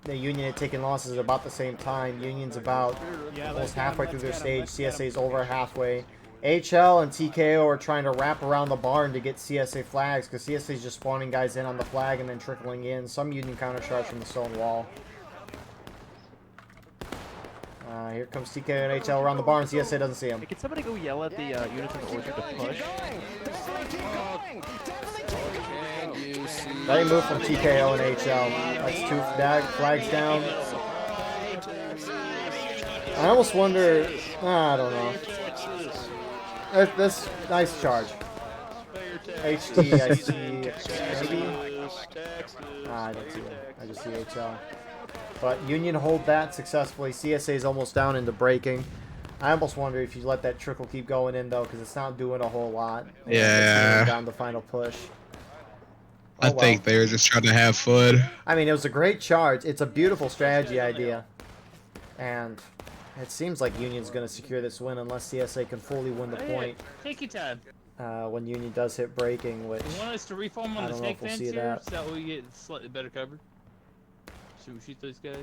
the Union had taken losses at about the same time. Union's about almost halfway through their stage. CSA's over halfway. HL and TKO are trying to wrap around the barn to get CSA flags, because CSA's just spawning guys in on the flag and then trickling in. Some Union countercharge from the stone wall. Here comes TKO and HL around the barn. CSA doesn't see him. Hey, can somebody go yell at the units in the orchard to push? They move from TKO and HL. That's 2 flags down. I almost wonder. I don't know. This nice charge. HT, I see. Maybe? I don't see it. I just see HL. But Union hold that successfully. CSA is almost down into breaking. I almost wonder if you let that trickle keep going in, though, because it's not doing a whole lot. Yeah. Down the final push. I think they were just trying to have fun. I mean, it was a great charge. It's a beautiful strategy idea. And it seems like Union's going to secure this win unless CSA can fully win the point. Take your time. When Union does hit breaking, which You want us to reform on I the don't know snake if we'll fence see here, that. so that we get slightly better covered? Should we shoot those guys?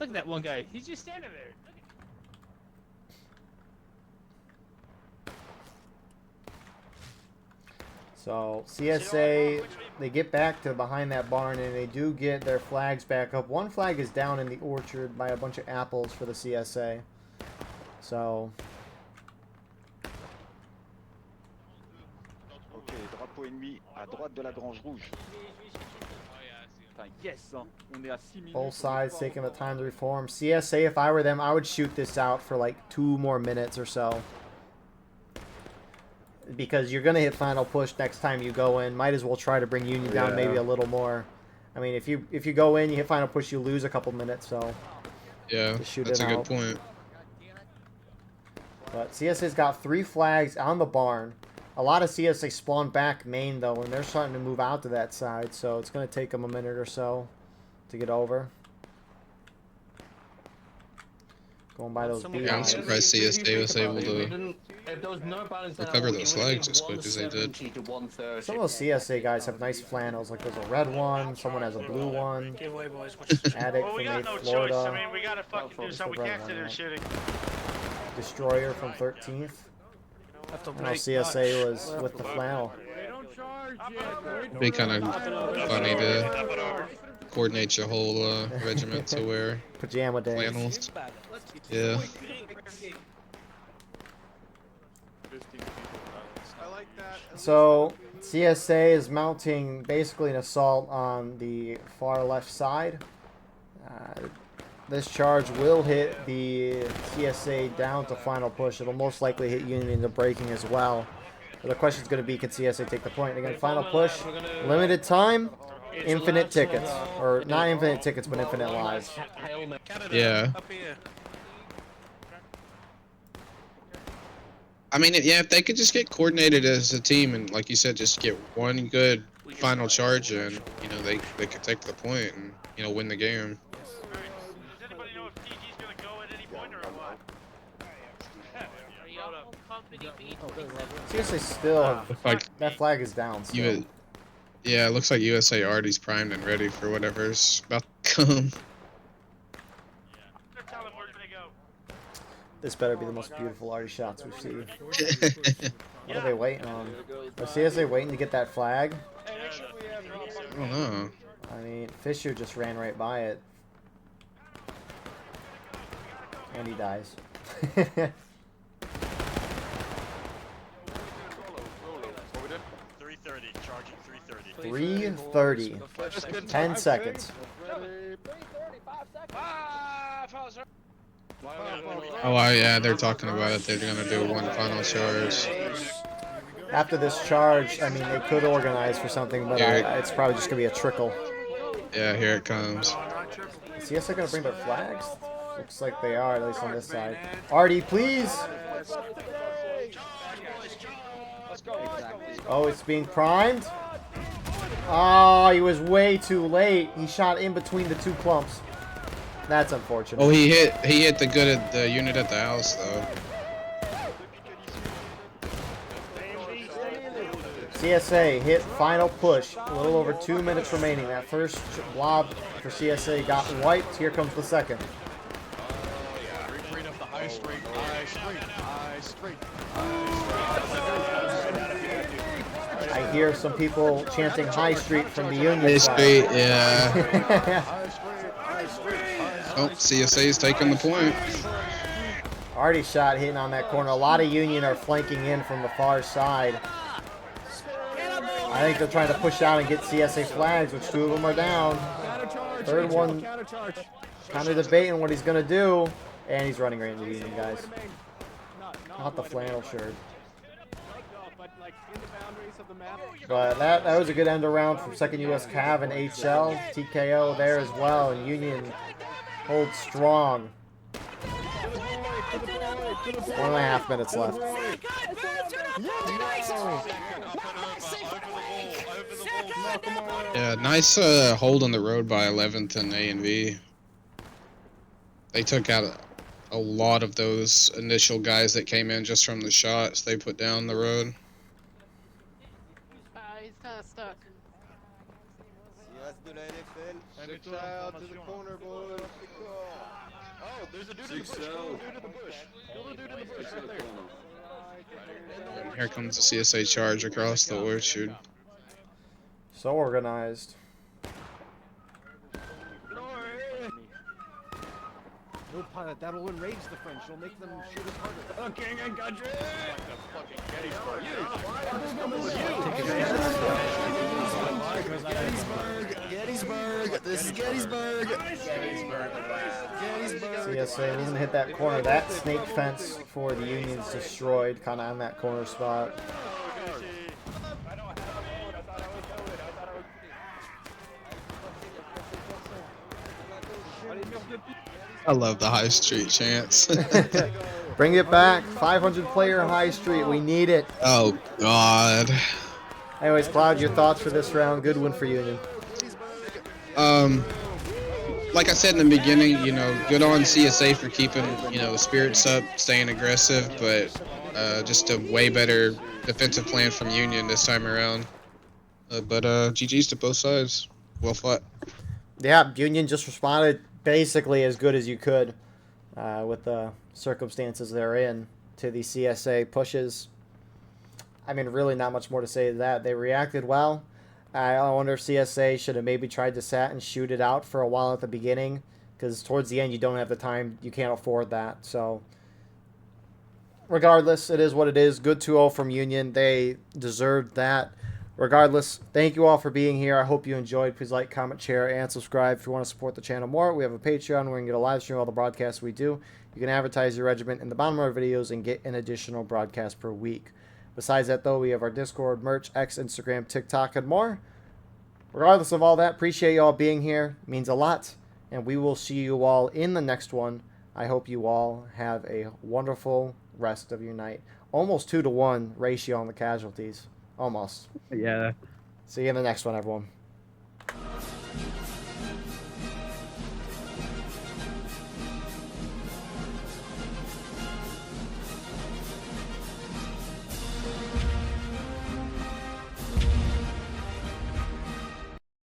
Look at that one guy. He's just standing there. Look at So CSA, they get back to behind that barn and they do get their flags back up. One flag is down in the orchard by a bunch of apples for the CSA. So Ok, drapeau ennemi à droite de la grange rouge. Putain, yes, hein. On est à 6 minutes. both sides taking the time to reform. CSA, if I were them, I would shoot this out for like 2 more minutes or so. Because you're going to hit final push next time you go in. Might as well try to bring Union down maybe a little more. I mean, if you go in, you hit final push, you lose a couple minutes, so... Yeah, that's a good point. But CSA's got 3 flags on the barn. A lot of CSA spawned back main, though, and they're starting to move out to that side, so it's going to take them a minute or so to get over. Going by those Yeah, I'm surprised CSA was able to recover those flags as quick as they did. Some of those CSA guys have nice flannels, like there's a red one, someone has a blue one. Addict Well, we from got 8 no Florida. choice. I mean, we gotta fucking do something. We can't sit there shooting. Destroyer from 13th. I know CSA was with the flannel. Be kind of funny to coordinate your whole regiment to wear Pajama days. flannels. Yeah. So CSA is mounting basically an assault on the far left side. This charge will hit the CSA down to final push. It'll most likely hit Union into breaking as well. But the question is going to be, can CSA take the point? Again, final push, limited time, infinite tickets. Or not infinite tickets, but infinite lives. Yeah. I mean, yeah, if they could just get coordinated as a team and, like you said, just get one good final charge in, you know, they could take the point and, you know, win the game. Does anybody know if TG's gonna go at any point or what? CSA still, Like, that flag is down still. Yeah, it looks like USA already's primed and ready for whatever's about to come. This better be the most beautiful arty shots we've seen. What are they waiting on? Are CSA waiting to get that flag? I don't know. I mean, Fisher just ran right by it. And he dies. 3:30. 10 seconds. Oh, yeah, they're talking about it. They're gonna do one final charge. After this charge, I mean, they could organize for something, but it's probably just gonna be a trickle. Yeah, here it comes. Is CSA gonna bring their flags? Looks like they are, at least on this side. Artie, please! Oh, it's being primed. Oh, he was way too late. He shot in between the 2 clumps. That's unfortunate. Oh, he hit the unit at the house though. CSA hit final push. A little over 2 minutes remaining. That first blob for CSA got wiped. Here comes the second. I hear some people chanting High Street from the Union High side. Street, yeah. Oh, CSA is taking the point. Artie shot hitting on that corner. A lot of Union are flanking in from the far side. I think they're trying to push out and get CSA flags, which 2 of them are down. Third one kind of debating what he's going to do. And he's running right into the Union, guys. Not the flannel shirt. But that was a good end around from 2nd U.S. Cav and HL. TKO there as well. And Union holds strong. 1.5 minutes left. Yeah, nice hold on the road by 11th and A and V. They took out a lot of those initial guys that came in just from the shots they put down the road. He's kind of stuck. de la NFL. Six Six out out to to the the corner, corner, boys. Oh, there's a dude in the Six bush. Kill out. the dude in the bush. Kill the dude in the bush Six right out there. corner. Here comes the CSA charge across the orchard. So organized. No pilot, that'll enrage the French. It'll make them shoot us harder. King and country! Gettysburg. This is Gettysburg. CSA doesn't hit that corner. That snake fence for the Union's destroyed, kind of on that corner spot. I love the High Street chants. Bring it back. 500 player High Street. We need it. Oh, God. Anyways, Cloud, your thoughts for this round? Good win for Union. Like I said in the beginning, you know, good on CSA for keeping, you know, the spirits up, staying aggressive, but just a way better defensive plan from Union this time around. But GG's to both sides. Well fought. Yeah, Union just responded basically as good as you could with the circumstances they're in to the CSA pushes. I mean, really not much more to say to that. They reacted well. I wonder if CSA should have maybe tried to sat and shoot it out for a while at the beginning, because towards the end you don't have the time. You can't afford that. So regardless, it is what it is. Good 2-0 from Union. They deserved that. Regardless, thank you all for being here. I hope you enjoyed. Please like, comment, share, and subscribe if you want to support the channel more. We have a Patreon where you can get a live stream of all the broadcasts we do. You can advertise your regiment in the bottom of our videos and get an additional broadcast per week. Besides that, though, we have our Discord, merch, X, Instagram, TikTok, and more. Regardless of all that, appreciate you all being here. It means a lot. And we will see you all in the next one. I hope you all have a wonderful rest of your night. Almost 2-to-1 ratio on the casualties. Almost. Yeah. See you in the next one, everyone.